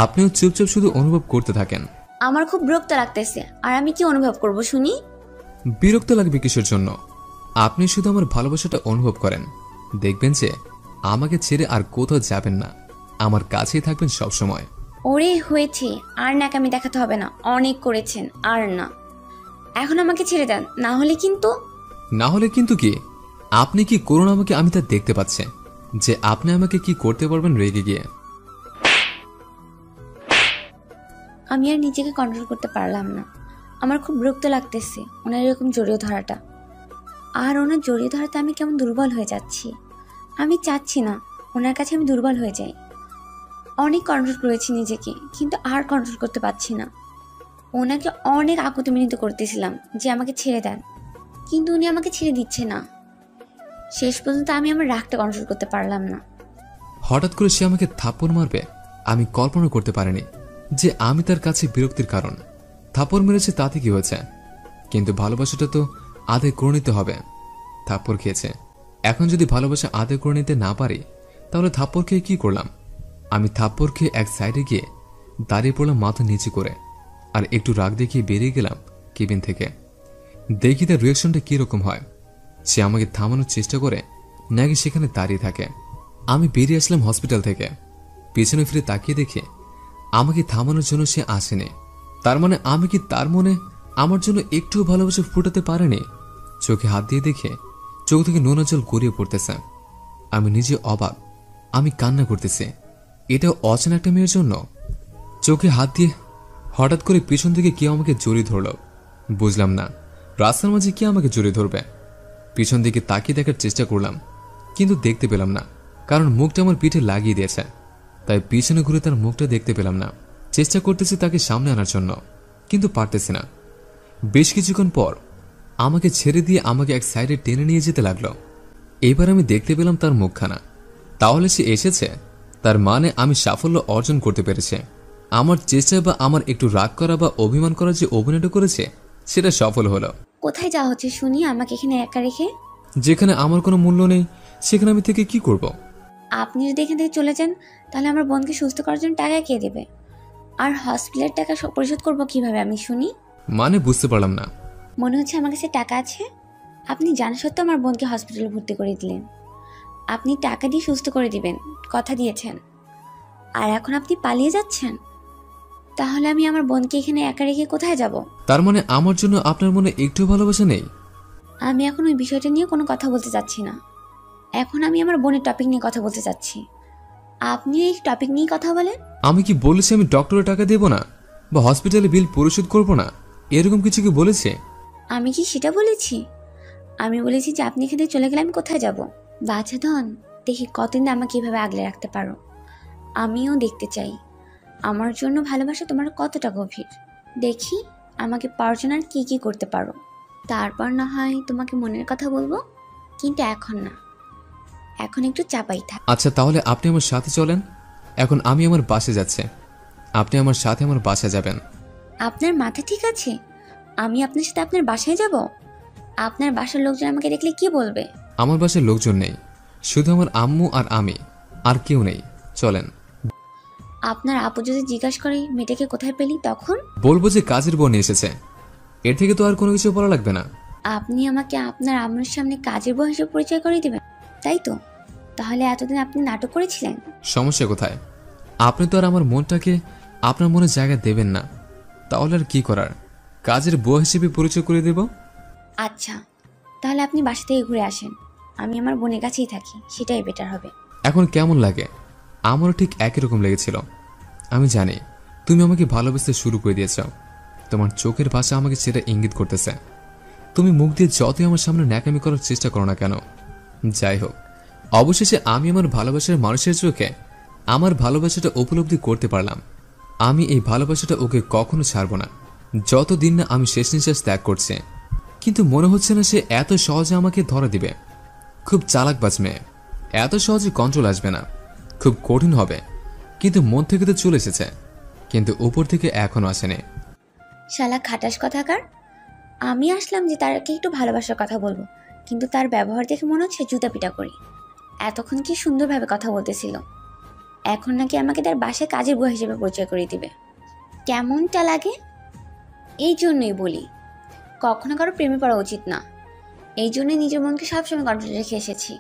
আপনিও চুপচাপ শুধু অনুভব করতে থাকেন। আমার খুব বিরক্ত লাগতেছে, আর আমি কি অনুভব করব শুনি? বিরক্ত লাগবে কিসের জন্য? আপনি শুধু আমার ভালোবাসাটা অনুভব করেন, দেখবেন যে আমাকে ছেড়ে আর কোথাও যাবেন না, আমার কাছেই থাকবেন সব সময়। ওরে হয়েছে, আর ন্যাকামি দেখাতে হবে না, অনেক করেছেন, আর না। এখন আমাকে ছেড়ে দেন, না হলে কিন্তু কি? আপনি কি করুন আমাকে, আমি তা দেখতে পাচ্ছি যে আপনি আমাকে কি করতে পারবেন রেগে গিয়ে। আমি আর নিজেকে কন্ট্রোল করতে পারলাম না। আমার খুব বিরক্ত লাগতেছে ওনার এরকম জড়িয়ে ধরাটা, আর ওনার জড়িয়ে ধরাতে আমি কেমন দুর্বল হয়ে যাচ্ছি। আমি চাচ্ছি না ওনার কাছে আমি দুর্বল হয়ে যাই। অনেক কন্ট্রোল করেছি নিজেকে, কিন্তু আর কন্ট্রোল করতে পারছি না। ওনাকে অনেক আকুতি মিনতি করতেছিলাম যে আমাকে ছেড়ে দেন, কিন্তু উনি আমাকে ছেড়ে দিচ্ছে না। শেষ পর্যন্ত আমি আমার রাগটা কন্ট্রোল করতে পারলাম না। হঠাৎ করে সে আমাকে থাপ্পড় মারবে, আমি কল্পনা করতে পারিনি যে আমি তার কাছে বিরক্তির কারণ। থাপ্পড় মেরেছে তাতে কি হয়েছে, কিন্তু ভালোবাসাটা তো আদায় করে নিতে হবে। থাপ্পড় খেয়েছে, এখন যদি ভালোবাসা আদায় করে নিতে না পারি, তাহলে থাপ্পড় খেয়ে কি করলাম? আমি থাপ্পড় খেয়ে এক সাইডে গিয়ে দাঁড়িয়ে পড়লাম মাথা নিচু করে, আর একটু রাগ দেখিয়ে বেরিয়ে গেলাম কেবিন থেকে। দেখি তার রিয়াকশনটা কিরকম হয়। সে আমাকে থামানোর চেষ্টা করে নাকি সেখানে দাঁড়িয়ে থাকে। আমি বেরিয়ে আসলাম হসপিটাল থেকে, পেছনে ফিরে তাকিয়ে দেখে আমাকে থামানোর জন্য সে আসেনি। তার মানে আমি কি তার মনে আমার জন্য একটুও ভালোবাসা ফুটাতে পারেনি? চোখে হাত দিয়ে দেখে চোখ থেকে নোনা জল গড়িয়ে পড়তেছে। আমি নিজে অবাক, আমি কান্না করতেছি। এটাও অচেনা একটা মেয়ের জন্য। চোখে হাত দিয়ে হঠাৎ করে পিছন থেকে কেউ আমাকে জড়িয়ে ধরল। বুঝলাম না রাস্তার মাঝে কে আমাকে জড়িয়ে ধরবে। পিছন দিকে তাকিয়ে দেখার চেষ্টা করলাম, কিন্তু দেখতে পেলাম না, কারণ মুখটা আমার পিঠে লাগিয়ে দিয়েছে। তাই পিছনে ঘুরে তার মুখটা দেখতে পেলাম না। চেষ্টা করতেছি তাকে সামনে আনার জন্য, কিন্তু পারতেছি না। বেশ কিছুক্ষণ পর আমাকে ছেড়ে দিয়ে আমাকে এক সাইডে টেনে নিয়ে যেতে লাগলো। এবার আমি দেখতে পেলাম তার মুখখানা। তাহলে সে এসেছে, তার মানে আমি সাফল্য অর্জন করতে পেরেছে। আমার চেষ্টা বা আমার একটু রাগ করা বা অভিমান করার যে অভিনয়টা করেছে সেটা সফল হলো। কোথায় যাওয়া হচ্ছে শুনি আমাকে এখানে একা রেখে? যেখানে আমার কোনো মূল্য নেই সেখানে আমি থেকে কি করব? আপনি যদি এখান থেকে চলে যান তাহলে আমার বোনকে সুস্থ করার জন্য টাকা কে দেবে? আর হসপিটালের টাকা পরিশোধ করবো কিভাবে আমি শুনি? মানে বুঝতে পারলাম না। মনে হচ্ছে আমার কাছে টাকা আছে। আপনি জানা সত্ত্বেও আমার বোনকে হসপিটালে ভর্তি করে দিলেন। আপনি টাকা দিয়ে সুস্থ করে দিবেন, কথা দিয়েছেন, আর এখন আপনি পালিয়ে যাচ্ছেন। তাহলে আমি আমার বোনকে এখানে একা রেখে কোথায় যাব? তার মানে আমার জন্য আপনার মনে একটু ভালোবাসা নেই? আমি এখন ওই বিষয়টা নিয়ে কোনো কথা বলতে চাচ্ছি না। এখন আমি আমার বোনের টপিক নিয়ে কথা বলতে চাচ্ছি। আপনি এই টপিক নিয়ে কথা বলেন। আমি কি বলেছি আমি ডক্টরের টাকা দেব না বা হসপিটালে বিল পরিশোধ করব না? এরকম কিছু কি বলেছে? আমি কি সেটা বলেছি? আমি বলেছি যে আপনি এখান থেকে চলে গেলে আমি কোথায় যাব? বাছা ধন, দেখি কতদিন আমাকে এভাবে আগলে রাখতে পারো। আমিও দেখতে চাই আমার জন্য ভালোবাসা তোমার কতটা গভীর। দেখি আমাকে পাওয়ার আর কি কি করতে পারো। তারপর না হয় তোমাকে মনের কথা বলবো, কিন্তু এখন না। এখন একটু চাপাই থাক। আচ্ছা, তাহলে আপনি আমার সাথে চলেন। এখন আমি আমার বাসে যাচ্ছি, আপনি আমার সাথে আমার বাসায় যাবেন। আপনার মাথা ঠিক আছে? আমি আপনার সাথে আপনার বাসায় যাব? আপনার বাসার লোকজন আমাকে দেখলে কি বলবে? আমার বাসায় লোকজন নেই, শুধু আমার আম্মু আর আমি, আর কেউ নেই। চলেন। আপনার আপু যদি জিজ্ঞাসা করে মেয়েটাকে কোথায় পেলি, তখন বলবো যে কাজের বোন এসেছে। এর থেকে তো আর কোনো কিছু বলা লাগবে না। আপনি আমাকে আপনার আম্মুর সামনে কাজের বউ হিসেবে পরিচয় করে দিবেন, তাই তো? তাহলে এতদিন আপনি নাটক করেছিলেন। সমস্যা কোথায়? আপনি তো আর আমার মনটাকে আপনার মনে জায়গা দেবেন না, তাহলে আর কি করার? কাজের বউ হিসেবে পরিচয় করে দেব। আচ্ছা, তাহলে আপনি বাসা থেকে ঘুরে আসেন। আমি আমার বোনের কাছেই থাকি, সেটাই বেটার হবে। এখন কেমন লাগে? আমারও ঠিক একই রকম লেগেছিল। আমি জানি তুমি আমাকে ভালোবাসতে শুরু করে দিয়েছ। তোমার চোখের ভাষা আমাকে সেটা ইঙ্গিত করতেছে। তুমি মুখ দিয়ে যতই আমার সামনে ন্যাকামি করার চেষ্টা করো না কেন, যাই হোক, অবশেষে আমি আমার ভালোবাসার মানুষের চোখে আমার ভালোবাসাটা উপলব্ধি করতে পারলাম। আমি এই ভালোবাসাটা ওকে কখনো ছাড়ব না, যতদিন না আমি শেষ নিঃশ্বাস ত্যাগ করছি। কিন্তু মনে হচ্ছে না সে এত সহজে আমাকে ধরা দিবে। খুব চালাকবাজ মেয়ে, এত সহজে কন্ট্রোল আসবে না, খুব কঠিন হবে। কিন্তু মন থেকে তো চলে এসেছে, কিন্তু উপর থেকে এখনো আসেনি। শালা খাটাস কথাকার। আমি আসলাম যে তারকে একটু ভালোবাসার কথা বলবো, কিন্তু তার ব্যবহার দেখে মনে হচ্ছে জুতা পিটা করি। এতক্ষণ কি সুন্দরভাবে কথা বলতেছিল, এখন নাকি আমাকে তার বাসায় কাজের বুয়া হিসেবে পরিচয় করে দিবে। কেমনটা লাগে? এই জন্যই বলি কখনো কারো প্রেমে পড়া উচিত না। এই জন্যই নিজের মনকে সবসময় কন্ট্রোলে রেখে এসেছি।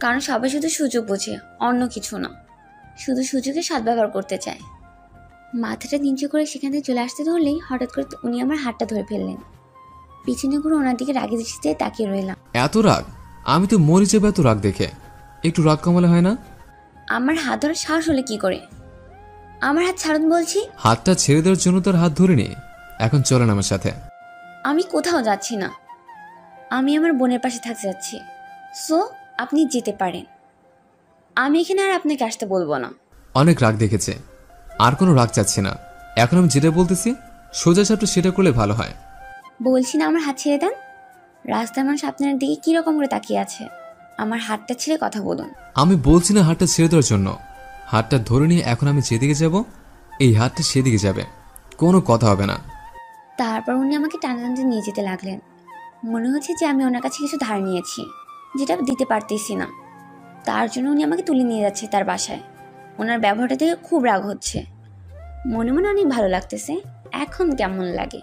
কারণ সবাই শুধু সুযোগ বোঝে, অন্য কিছু না। শুধু সুযোগে সদ্ব্যবহার করতে চায়। মাথাটা নিচু করে সেখান থেকে চলে আসতে ধরলেই হঠাৎ করে উনি আমার হাতটা ধরে ফেললেন। পিছনে ঘুরে ওনার দিকে রাগে দৃষ্টিতে তাকিয়ে রইলাম। এত রাগ? আমি তো মরে যাবো এত রাগ দেখে। একটু রাগ কমালে হয় না? আমার হাত ধরার সাহস হলে কি করে? আমার হাত ছাড়ুন বলছি। হাতটা ছেড়ে দেওয়ার জন্য তার হাত ধরিনি। এখন চলেন আমার সাথে। আমি কোথাও যাচ্ছি না, আমি আমার বোনের পাশে থাকতে যাচ্ছি। সো আপনি যেতে পারেন, আমি এখানে আর আপনাকে আসতে বলবো না। অনেক রাগ দেখেছে, আর কোনো রাগ চাচ্ছি না। এখন আমি যেটা বলতেছি সোজা সাপটা সেটা করলে ভালো হয়। বলছি না আমার হাত ছেড়ে দেন। রাস্তার মানুষ আপনার দিকে কিরকম করে তাকিয়ে আছে। আমার হাতটা ছেড়ে কথা বলুন। আমি বলছি না হাতটা ছেড়ে দেওয়ার জন্য। হাতটা ধরে নিয়ে এখন আমি যেদিকে যাব এই হাতটা সেদিকে যাবে, কোনো কথা হবে না। তারপর উনি আমাকে টানতে টানতে নিয়ে যেতে লাগলেন। মনে হচ্ছে যে আমি ওনার কাছে কিছু ধার নিয়েছি, যেটা দিতে পারতেছি না। তার জন্য উনি আমাকে তুলে নিয়ে যাচ্ছে তার বাসায়। ওনার ব্যবহারটা দেখে খুব রাগ হচ্ছে। মনে মনে অনেক ভালো লাগতেছে। এখন কেমন লাগে?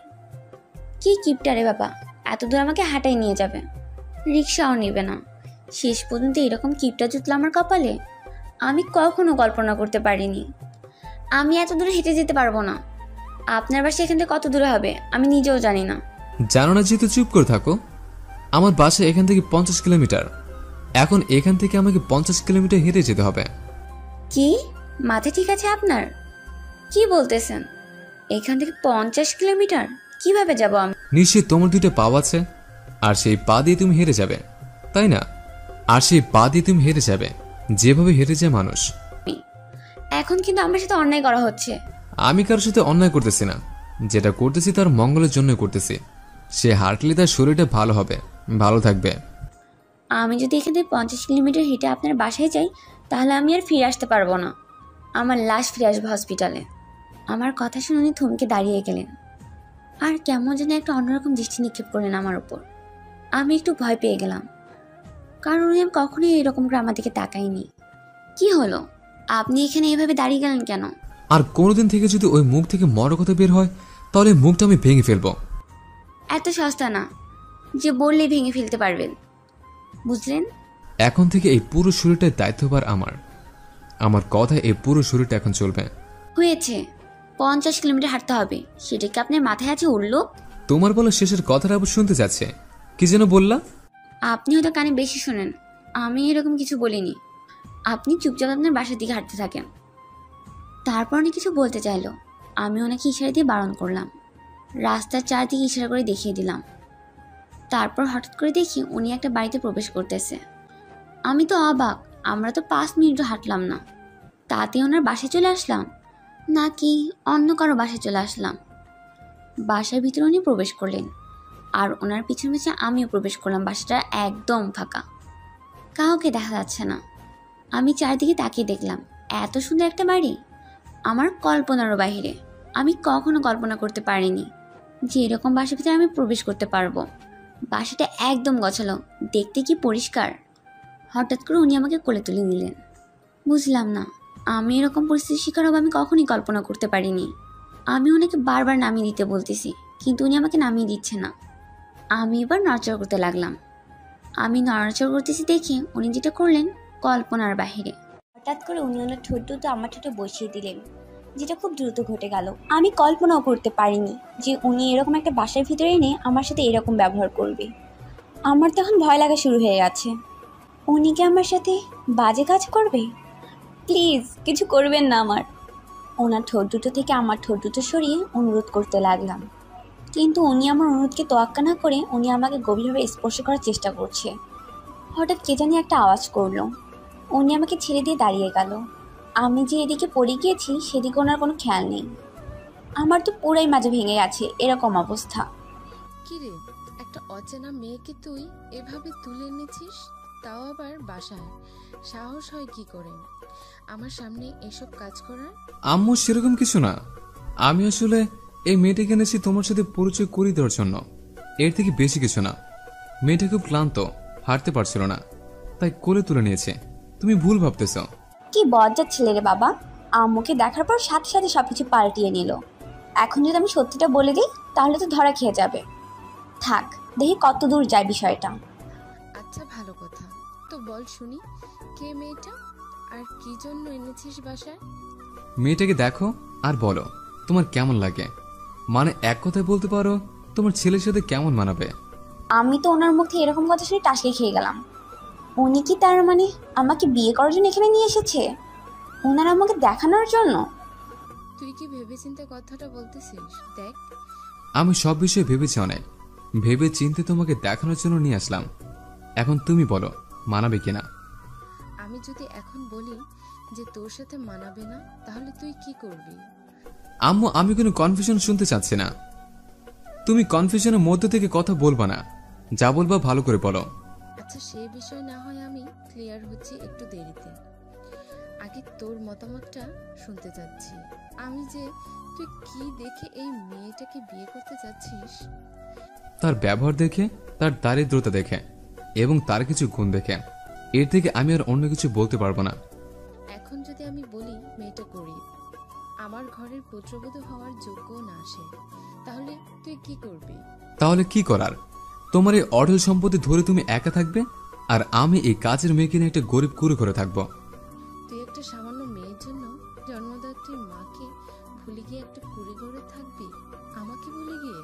কি কিপটারে বাবা, এত দূর আমাকে হাঁটাই নিয়ে যাবে, রিক্সাও নেবে না। শেষ পর্যন্ত এরকম কিপটা জুতলো আমার কপালে। আমি কখনো কল্পনা করতে পারিনি আমি এত দূরে হেঁটে যেতে পারবো না। আপনার বাসা এখান থেকে কত দূরে হবে আমি নিজেও জানি না। জানো না যেহেতু চুপ করে থাকো। আমার বাসা এখান থেকে 50 কিলোমিটার। এখন এখান থেকে আমাকে 50 কিলোমিটার হেঁটে যেতে হবে। কি মাথা ঠিক আছে আপনার? কি বলতেছেন? এখান থেকে 50 কিলোমিটার কিভাবে যাব আমি? নিশ্চয়ই তোমার দুটো পা আছে, আর সেই পা দিয়ে তুমি হেরে যাবে, তাই না? আর সেই পা দিয়ে তুমি হেরে যাবে যেভাবে হেরে যায় মানুষ। এখন কিন্তু আমার সাথে অন্যায় করা হচ্ছে। আমি কারোর সাথে অন্যায় করতেছি না, যেটা করতেছি তার মঙ্গলের জন্য করতেছি। সে হাঁটলে তার শরীরটা ভালো হবে, ভালো থাকবে। আমি যদি এখান থেকে 50 কিলোমিটার হেঁটে আপনার বাসায় যাই, তাহলে আমি আর ফিরে আসতে পারবো না। আমার লাশ ফিরে আসবে হসপিটালে। আমার কথা শুনে উনি থমকে দাঁড়িয়ে গেলেন, আর কেমন যেন একটা অন্যরকম দৃষ্টি নিক্ষেপ করলেন আমার উপর। আমি একটু ভয় পেয়ে গেলাম, কারণ উনি আমি কখনোই এরকম করে আমার দিকে তাকাইনি। কি হলো, আপনি এখানে এভাবে দাঁড়িয়ে গেলেন কেন? আর কোনোদিন থেকে যদি ওই মুখ থেকে মরা কথা বের হয়, তাহলে মুখটা আমি ভেঙে ফেলবো। এত সস্তা না যে বললেই ভেঙে ফেলতে পারবেন, বুঝলেন? এখন থেকে এই পুরো শরীরটার দায়িত্বভার আমার। আমার কথা এই পুরো শরীরটা এখন চলবে। হয়েছে, 50 কিলোমিটার হাঁটতে হবে, সেটা কি আপনার মাথায় আছে উঠলো? তোমার বলা শেষের কথাটা আবার শুনতে যাচ্ছে। কি যেন বললা? আপনি হয়তো কানে বেশি শোনেন, আমি এরকম কিছু বলিনি। আপনি চুপচাপ আপনার বাসার দিকে হাঁটতে থাকেন। তারপর উনি কিছু বলতে চাইলো, আমি ওনাকে ইশারা দিয়ে বারণ করলাম। রাস্তার চারদিকে ইশারা করে দেখিয়ে দিলাম। তারপর হঠাৎ করে দেখি উনি একটা বাড়িতে প্রবেশ করতেছে। আমি তো অবাক, আমরা তো 5 মিনিটও হাঁটলাম না, তাতে ওনার বাসায় চলে আসলাম, নাকি অন্য কারো বাসায় চলে আসলাম। বাসার ভিতরে উনি প্রবেশ করলেন, আর ওনার পিছনে পিছনে আমিও প্রবেশ করলাম। বাসাটা একদম ফাঁকা, কাউকে দেখা যাচ্ছে না। আমি চারদিকে তাকিয়ে দেখলাম, এত সুন্দর একটা বাড়ি আমার কল্পনারও বাইরে। আমি কখনো কল্পনা করতে পারিনি যে এরকম বাসার ভিতরে আমি প্রবেশ করতে পারবো। বাসাটা একদম গোছালো, দেখতে কি পরিষ্কার। হঠাৎ করে উনি আমাকে কোলে তুলে নিলেন। বুঝলাম না, আমি এরকম পরিস্থিতির শিকার হব আমি কখনই কল্পনা করতে পারিনি। আমি ওনাকে বারবার নামিয়ে দিতে বলতেছি, কিন্তু উনি আমাকে নামিয়ে দিচ্ছে না। আমি এবার নড়াচড়া করতে লাগলাম। আমি নড়াচড়া করতেছি দেখে উনি যেটা করলেন কল্পনার বাহিরে। হঠাৎ করে উনি ওনার ঠোঁট দুটো আমার ঠোঁটে বসিয়ে দিলেন, যেটা খুব দ্রুত ঘটে গেল। আমি কল্পনাও করতে পারিনি যে উনি এরকম একটা বাসার ভিতরে এনে আমার সাথে এরকম ব্যবহার করবে। আমার তখন ভয় লাগা শুরু হয়ে গেছে। উনি কি আমার সাথে বাজে কাজ করবে? প্লিজ কিছু করবেন না আমার। ওনার ঠোঁট দুটো থেকে আমার ঠোঁট দুটো সরিয়ে অনুরোধ করতে লাগলাম, কিন্তু উনি আমার অনুরোধকে তোয়াক্কা না করে উনি আমাকে গভীরভাবে স্পর্শ করার চেষ্টা করছে। হঠাৎ কে জানি একটা আওয়াজ করলো, উনি আমাকে ছেড়ে দিয়ে দাঁড়িয়ে গেল। আমি যে এদিকে পড়ে গিয়েছি সেদিকে ওনার কোনো খেয়াল নেই। আমার তো পুরাই মাঝে ভেঙে গেছে, এরকম অবস্থা। কিরে, একটা অচেনা মেয়েকে তুই এভাবে তুলে এনেছিস, তাও আবার বাসায়? সাহস হয় কি করে আমার সামনে এসব কাজ করার? আম্মু, সেরকম কিছু না। আমি আসলে এই মেয়েটাকে এনেছি তোমার সাথে পরিচয় করিয়ে দেওয়ার জন্য, এর থেকে বেশি কিছু না। মেয়েটা খুব ক্লান্ত, হাঁটতে পারছিল না, তাই কোলে তুলে নিয়েছে। তুমি ভুল ভাবতেছ। কি বজ্জাত ছেলে রে বাবা, আম্মুকে দেখার পর সাথে সাথে সবকিছু পাল্টিয়ে নিল। এখন যদি আমি সত্যিটা বলে দিই তাহলে তো ধরা খেয়ে যাবে। থাক, দেখি কত দূর যায় বিষয়টা। আচ্ছা, ভালো কথা, তো বল শুনি, কে মেয়েটা আর কি জন্য এনেছিস বাসায়? মেয়েটাকে দেখো আর বলো তোমার কেমন লাগে। মানে এক কথায় বলতে পারো তোমার ছেলের সাথে কেমন মানাবে। আমি তো ওনার মুখে এরকম কথা শুনে টাসকে খেয়ে গেলাম। উনি কি তার মানে আমাকে বিয়ে করার জন্য এখানে নিয়ে এসেছে, ওনার আমাকে দেখানোর জন্য? তুই কি ভেবেচিন্তে কথাটা বলতেছিস? দেখ, আমি সব বিষয়ে ভেবেছি অনেক, ভেবে চিন্তে তোমাকে দেখানোর জন্য নিয়ে আসলাম। এখন তুমি বলো মানাবে কিনা। আমি যদি এখন বলি যে তোর সাথে মানাবে না, তাহলে তুই কি করবি? আম্মু, আমি কোনো কনফিউশন শুনতে চাচ্ছি না। তুমি কনফিউশনের মধ্যে থেকে কথা বলবা না, যা বলবা ভালো করে বলো। আচ্ছা, সে বিষয় না হয় আমি ক্লিয়ার হচ্ছি একটু দেরিতে। আগে তোর মতামতটা শুনতে চাচ্ছি। আমি যে তুই কি দেখে এই মেয়েটাকে বিয়ে করতে যাচ্ছিস? তার ব্যবহার দেখে, তার দারিদ্রতা দেখে, এবং তার কিছু গুণ দেখে। এর থেকে আমি আর অন্য কিছু বলতে পারবো না। এখন যদি আমি বলি মেয়েটা গরিব, আমার ঘরের পুত্রবধূ হওয়ার যোগ্য না সে, তাহলে তুই কি করবি? তাহলে কি করার? তোমার এই অঢেল সম্পত্তি ধরে তুমি একা থাকবে, আর আমি এই কাজের মেয়েকে নিয়ে একটা গরিব কুড়ে করে থাকবো। তুই একটা সামান্য মেয়ের জন্য জন্মদাত্রী মাকে ভুলে গিয়ে একটা কুড়ে ঘরে থাকবি, আমাকে ভুলে গিয়ে?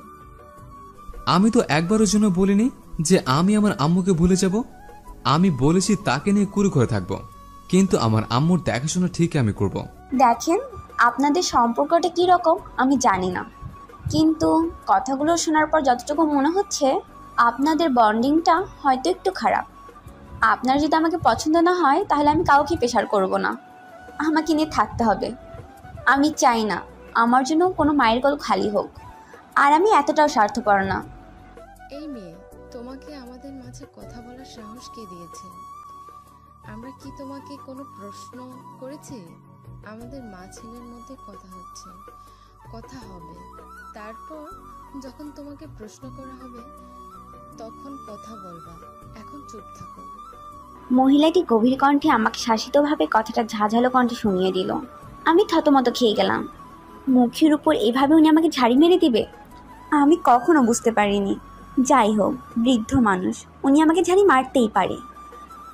আমি তো একবারের জন্য বলিনি যে আমি আমার আম্মুকে ভুলে যাব। আমি বলেছি তাকে নিয়ে কুড়ে করে থাকবো, কিন্তু আমার আম্মুর দেখাশোনা ঠিক আমি করব। দেখেন, আপনাদের সম্পর্কটা কি রকম আমি জানি না, কিন্তু কথাগুলো শোনার পর যতটুকু মনে হচ্ছে আপনাদের বন্ডিংটা হয়তো একটু খারাপ। আপনার যদি আমাকে পছন্দ না হয় তাহলে আমি কাউকে প্রেশার করব না, আমাকে নিয়ে থাকতে হবে। আমি চাই না আমার জন্য কোনো মায়ের কোল খালি হোক, আর আমি এতটাও স্বার্থপর না। এই মেয়ে, তোমাকে আমাদের মাঝে কথা বলার সাহস কে দিয়েছে? আমরা কি তোমাকে কোনো প্রশ্ন করেছি? আমাদের মা ছেলের মধ্যে কথা হচ্ছে, কথা হবে। তারপর যখন তোমাকে প্রশ্ন করা হবে তখন কথা বলবা। এখন চুপ থাকো। মহিলাটি গভীর কণ্ঠে আমাকে শাসিতভাবে কথাটা ঝাঁঝালো কণ্ঠে শুনিয়ে দিল। আমি থতমত খেয়ে গেলাম। মুখের উপর এভাবে উনি আমাকে ঝাড়ি মেরে দিবে, আমি কখনো বুঝতে পারিনি। যাই হোক, বৃদ্ধ মানুষ, উনি আমাকে ঝাড়ি মারতেই পারে।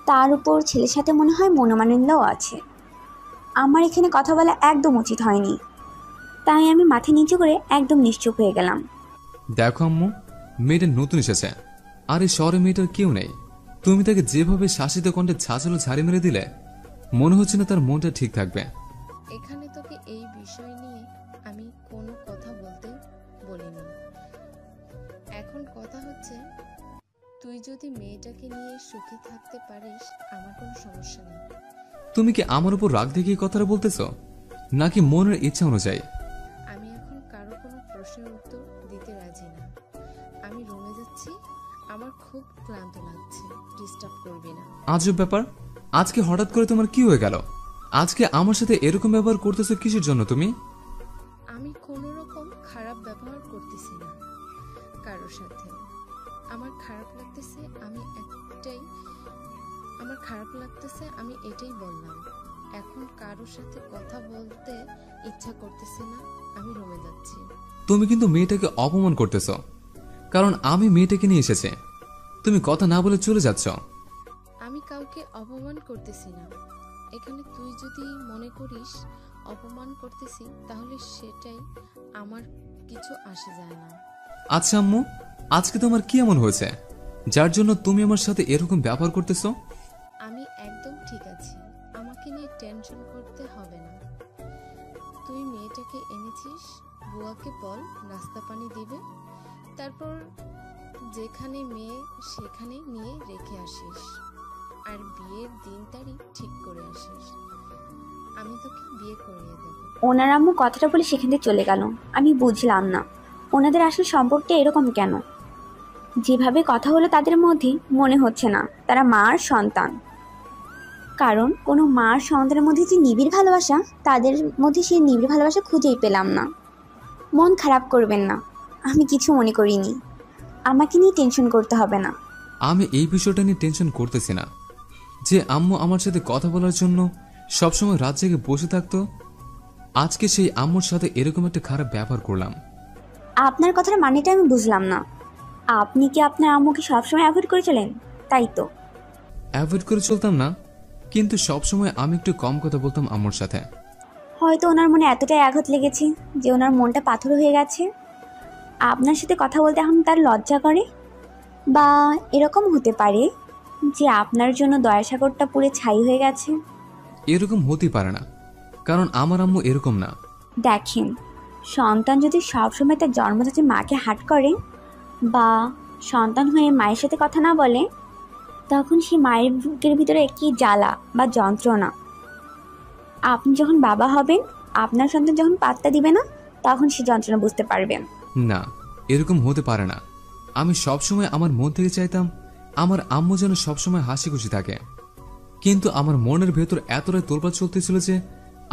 তার উপর ছেলের সাথে মনে হয় মনোমালিন্যও আছে। আমার এখানে কথা বলা একদম উচিত হয়নি, তাই আমি মাথা নিচু করে একদম নিশ্চুপ হয়ে গেলাম। দেখো আম্মু, মেয়েটা নতুন এসেছে, আর এই শহরে মেয়েটার কেউ নেই। তুমি তাকে যেভাবে শাসিত কণ্ঠে ঝাঁঝালো ঝাড়ি মেরে দিলে, মনে হচ্ছে না তার মনটা ঠিক থাকবে। এখানে তোকে এই বিষয় নিয়ে আমি কোনো কথা বলতে বলিনি। এখন কথা হচ্ছে, তুই যদি মেয়েটাকে নিয়ে সুখী থাকতে পারিস আমার কোনো সমস্যা নেই। তুমি কি আমার উপর রাগ দেখিয়ে কথাটা বলতেছ, নাকি মনের ইচ্ছা অনুযায়ী? আমি এখন কারো কোনো প্রশ্নের উত্তর দিতে রাজি না। আমি রুমে যাচ্ছি, আমার খুব ক্লান্ত লাগছে, ডিস্টার্ব করবি না। আজব ব্যাপার, আজকে হঠাৎ করে তোমার কি হয়ে গেল? আজকে আমার সাথে এরকম ব্যবহার করতেছো কিসের জন্য তুমি? আমি কোনো রকম খারাপ ব্যবহার করতেছি না কারোর সাথে। আমার খারাপ লাগতেছে, আমি এটাই বললাম। এখন কারোর সাথে কথা বলতে ইচ্ছা করতেছে না, আমি রুমে যাচ্ছি। তুমি কিন্তু মেয়েটাকে অপমান করতেছো, কারণ আমি মেয়েটাকে নিয়ে এসেছি। তুমি কথা না বলে চলে যাচ্ছ। আমি কাউকে অপমান করতেছি না। এখানে তুই যদি মনে করিস অপমান করতেছি, তাহলে সেটাই, আমার কিছু আসে যায় না। আচ্ছা আম্মু, আজকে তোমার কি এমন হয়েছে যার জন্য তুমি আমার সাথে এরকম ব্যবহার করতেছো? আমি একদম ঠিক আছি, আমাকে নিয়ে টেনশন করতে হবে না। তুই মেয়েটাকে এনেছিস, বুয়াকে বল নাস্তা পানি দিবে, তারপর যেখানে মেয়ে সেখানে নিয়ে রেখে আসিস, আর বিয়ের দিন তারিখ ঠিক করে আসিস। আমি তোকে বিয়ে করিয়ে দেব। ওনার আম্মু কথাটা বলে সেখান থেকে চলে গেল। আমি বুঝলাম না ওনাদের আসল সম্পর্কটা এরকম কেন। যেভাবে কথা হলো তাদের মধ্যে, মনে হচ্ছে না তারা মা আর সন্তান। কারণ কোনো মা আর সন্তানের মধ্যে যে নিবিড় ভালোবাসা, তাদের মধ্যে সেই নিবিড় ভালোবাসা খুঁজেই পেলাম না। মন খারাপ করবেন না, আমি কিছু মনে করিনি। আমাকে নিয়ে টেনশন করতে হবে না। আমি এই বিষয়টা নিয়ে টেনশন করতেছি না যে আম্মু আমার সাথে কথা বলার জন্য সবসময় রাত জেগে বসে থাকতো। আজকে সেই আম্মুর সাথে এরকম একটা খারাপ ব্যবহার করলাম। আপনার কথার মানেটা আমি বুঝলাম না। আপনি কি আপনার আম্মুকে সবসময় অ্যাভয়েড করে চলেন, তাই তো? অ্যাভয়েড করে চলতাম না, কিন্তু সবসময় আমি একটু কম কথা বলতাম আম্মুর সাথে। হয়তো ওনার মনে এতটাই আঘাত লেগেছে যে ওনার মনটা পাথর হয়ে গেছে। আপনার সাথে কথা বলতে এখন তার লজ্জা করে, বা এরকম হতে পারে যে আপনার জন্য দয়াসাগরটা পুড়ে ছাই হয়ে গেছে। এরকম হতেই পারে না, কারণ আমার আম্মু এরকম না। দেখেন, সন্তান যদি সবসময় তার জন্মদাত্রী মাকে হার্ট করে, বা সন্তান হয়ে মায়ের সাথে কথা না বলে, তখন সেই মায়ের বুকের ভিতরে কি জ্বালা বা যন্ত্রণা। আপনি যখন বাবা হবেন, আপনার সন্তান যখন পাত্তা দিবে না, তখন সে যন্ত্রণা বুঝতে পারবেন। না, এরকম হতে পারে না। আমি সবসময় আমার মন থেকে চাইতাম আমার আম্মু যেন সবসময় হাসি খুশি থাকে, কিন্তু আমার মনের ভেতর এতটাই তোলপাড় চলতেছিল যে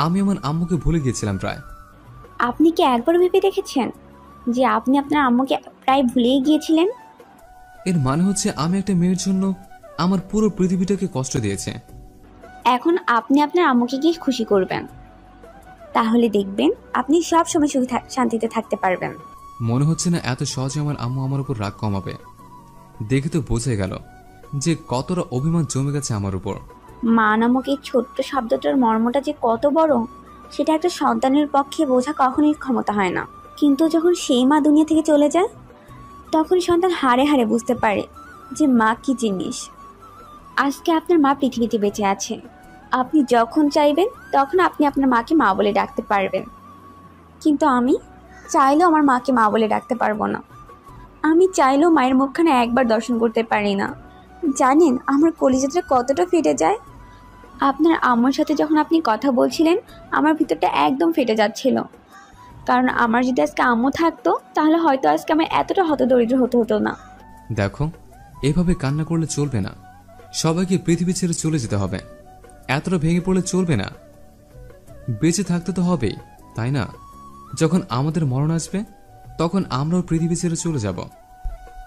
আমি আমার আম্মুকে ভুলে গিয়েছিলাম প্রায়। আপনি কি একবার ভেবে দেখেছেন যে আপনি আপনার আম্মুকে প্রায় ভুলেই গিয়েছিলেন? এর মানে হচ্ছে আমি একটা মেয়ের জন্য আমার পুরো পৃথিবীটাকে কষ্ট দিয়েছে। এখন আপনি আপনার আম্মুকে গিয়ে খুশি করবেন, তাহলে দেখবেন আপনি সব সময় সুখী শান্তিতে থাকতে পারবেন। মনে হচ্ছে না এত সহজে আমার আম্মু আমার উপর রাগ কমাবে। দেখে তো বোঝা গেল যে কতটা অভিমান জমে গেছে আমার উপর। মা নামক এই ছোট্ট শব্দটার মর্মটা যে কত বড়, সেটা একটা সন্তানের পক্ষে বোঝা কখনোই ক্ষমতা হয় না। কিন্তু যখন সেই মা দুনিয়া থেকে চলে যায়, তখন সন্তান হাড়ে হাড়ে বুঝতে পারে যে মা কি জিনিস। আজকে আপনার মা পৃথিবীতে বেঁচে আছে। আপনি যখন চাইবেন তখন আপনি আপনার মাকে মা বলে ডাকতে পারবেন, কিন্তু আমি চাইলেও আমার মাকে মা বলে ডাকতে পারবো না। আমি চাইলেও মায়ের মুখখানা একবার দর্শন করতে পারি না। জানেন আমার কলিজাটা কতটা ফেটে যায়। আপনার আম্মুর সাথে যখন আপনি কথা বলছিলেন, আমার ভিতরটা একদম ফেটে যাচ্ছিল। কারণ আমার যদি আজকে আম্মু থাকতো, তাহলে হয়তো আজকে আমার এতটা হতদরিদ্র হতে হতো না। দেখো, এভাবে কান্না করলে চলবে না। সবাইকে পৃথিবী ছেড়ে চলে যেতে হবে। এতটা ভেঙে পড়লে চলবে না। বেঁচে থাকতে তো হবেই, তাই না? যখন আমাদের মরণ আসবে তখন আমরাও পৃথিবী ছেড়ে চলে যাব,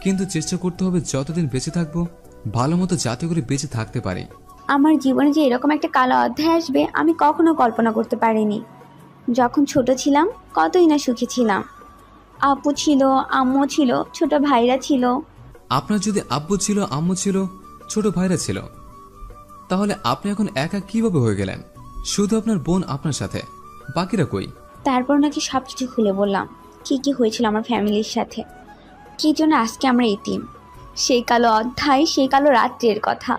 কিন্তু চেষ্টা করতে হবে যতদিন বেঁচে থাকবো ভালো মতো যাতে করে বেঁচে থাকতে পারি। আমার জীবনে যে এরকম একটা কালো অধ্যায় আসবে আমি কখনো কল্পনা করতে পারিনি। যখন ছোট ছিলাম কতই না সুখী ছিলাম। আপু ছিল, আম্মু ছিল, ছোট ভাইরা ছিল। আপনার যদি আব্বু ছিল, আম্মু ছিল, ছোট ভাইরা ছিল, তাহলে আপনি এখন একা কিভাবে হয়ে গেলেন? শুধু আপনার বোন আপনার সাথে, বাকিরা কই? তারপর নাকি সব কিছু খুলে বললাম কি কি হয়েছিল আমার ফ্যামিলির সাথে, কি জন্য আজকে আমরা এতিম। সেই কালো অধ্যায়, সেই কালো রাত্রের কথা।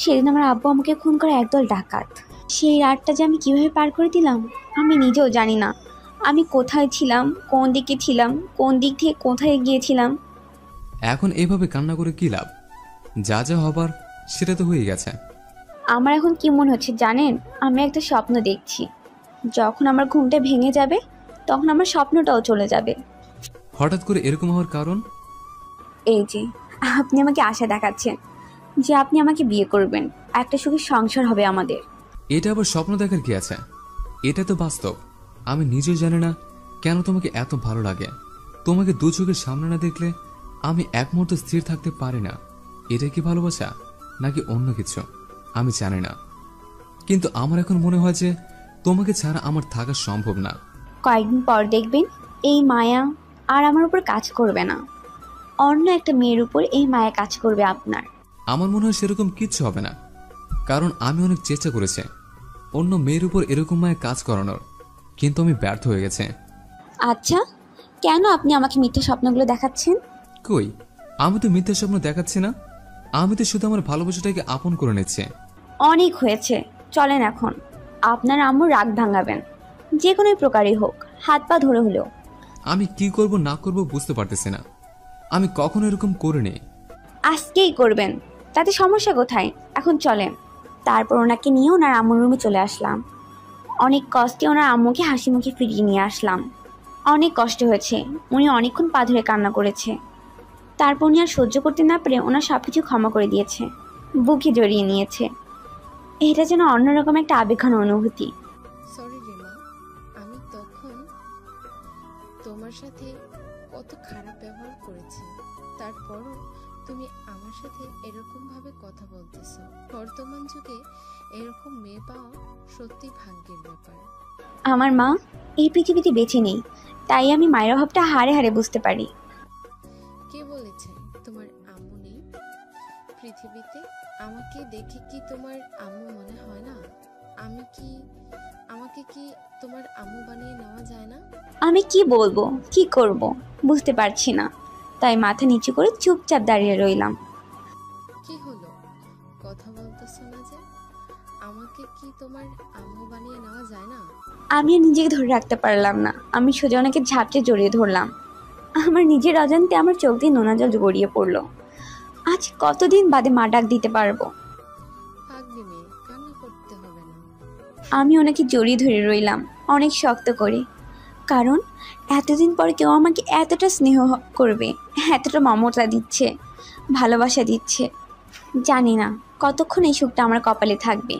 সেদিন আমার আব্বু আমাকে খুন করে একদল ডাকাত। সেই রাতটা যে আমি কিভাবে পার করে দিলাম আমি নিজেও জানি না। আমি কোথায় ছিলাম, কোন দিকে ছিলাম, কোন দিক থেকে কোথায় গিয়েছিলাম। এখন এভাবে কান্না করে কি লাভ? যা যা হবার সেটা তো হয়ে গেছে। আমার এখন কি মনে হচ্ছে জানেন? আমি একটা স্বপ্ন দেখছি। যখন আমার ঘুমটা ভেঙে যাবে তখন আমার স্বপ্নটাও চলে যাবে। হঠাৎ করে এরকম হওয়ার কারণ? এই যে আপনি আমাকে আশা দেখাচ্ছেন যে আপনি আমাকে বিয়ে করবেন, একটা সুখী সংসার হবে আমাদের। এটা আবার স্বপ্ন দেখার কি আছে? এটা তো বাস্তব। আমি নিজেও জানি না কেন তোমাকে এত ভালো লাগে। তোমাকে দু চোখের সামনে না দেখলে আমি এক মুহূর্ত স্থির থাকতে পারি না। এটা কি ভালোবাসা নাকি অন্য কিছু আমি জানি না, কিন্তু আমার এখন মনে হয় যে তোমাকে ছাড়া আমার থাকা সম্ভব না। কয়েকদিন পর দেখবেন এই মায়া আর আমার উপর কাজ করবে না, অন্য একটা মেয়ের উপর এই মায়া কাজ করবে আপনার। আমার মনে হয় সেরকম কিচ্ছু হবে না, কারণ আমি অনেক চেষ্টা করেছি অন্য মেয়ের উপর এরকম মায়া কাজ করানোর, কিন্তু আমি ব্যর্থ হয়ে গেছে। আচ্ছা, কেন আপনি আমাকে মিথ্যা স্বপ্নগুলো দেখাচ্ছেন? কই, আমি তো মিথ্যা স্বপ্ন দেখাচ্ছি না। আমি তো শুধু আমার ভালোবাসাটাকে আপন করে নিচ্ছি। অনেক হয়েছে, চলেন এখন। আপনার আম্মু রাগ ভাঙাবেন, যে কোনো প্রকারই হোক, হাত পা ধরে হলেও। আমি কি করব না করব বুঝতে পারতেছি না। আমি কখনো এরকম করিনি। আজকেই করবেন, তাতে সমস্যা কোথায়? এখন চলেন। তারপর ওনাকে নিয়ে ওনার আম্মুর রুমে চলে আসলাম। অনেক কষ্টে ওনার আম্মুকে হাসি মুখে ফিরিয়ে নিয়ে আসলাম। অনেক কষ্ট হয়েছে, উনি অনেকক্ষণ পা ধরে কান্না করেছে। তারপর উনি আর সহ্য করতে না পেরে ওনার সব কিছু ক্ষমা করে দিয়েছে, বুকে জড়িয়ে নিয়েছে। এটা যেন অন্যরকম একটা আবেগঘন অনুভূতি। সরি রিমা, আমি তখন তোমার সাথে কত খারাপ ব্যবহার করেছি, তারপরও তুমি আমার সাথে এরকম ভাবে কথা বলতেছো। বর্তমান যুগে এরকম মেয়ে পাওয়া সত্যি ভাগ্যের ব্যাপার। আমার মা এই পৃথিবীতে বেঁচে নেই, তাই আমি মায়ের অভাবটা হাড়ে হাড়ে বুঝতে পারি। কে বলেছে তোমার আম্মু নেই পৃথিবীতে? আমাকে দেখে কি তোমার আম্মু মনে হয় না? আমাকে কি তোমার আম্মু বানিয়ে নেওয়া যায় না? আমি কি বলবো, কি করব বুঝতে পারছি না, তাই মাথা নিচু করে চুপচাপ দাঁড়িয়ে রইলাম। কি হলো, কথা বলতেছো না যে? আমাকে কি তোমার আম্মু বানিয়ে নেওয়া যায় না? আমি আর নিজেকে ধরে রাখতে পারলাম না, আমি সোজা ওনাকে ঝাপটে জড়িয়ে ধরলাম। আমার নিজের অজান্তে আমার চোখ দিয়ে নোনা জল গড়িয়ে পড়লো। আজ কতদিন বাদে মা ডাক দিতে পারবো। পাগলি মেয়ে, কান্না করতে হবে না। আমি ওনাকে জড়িয়ে ধরে রইলাম অনেক শক্ত করে, কারণ এতদিন পর কেউ আমাকে এতটা স্নেহ করবে, এতটা মমতা দিচ্ছে, ভালোবাসা দিচ্ছে। জানি না কতক্ষণ এই সুখটা আমার কপালে থাকবে,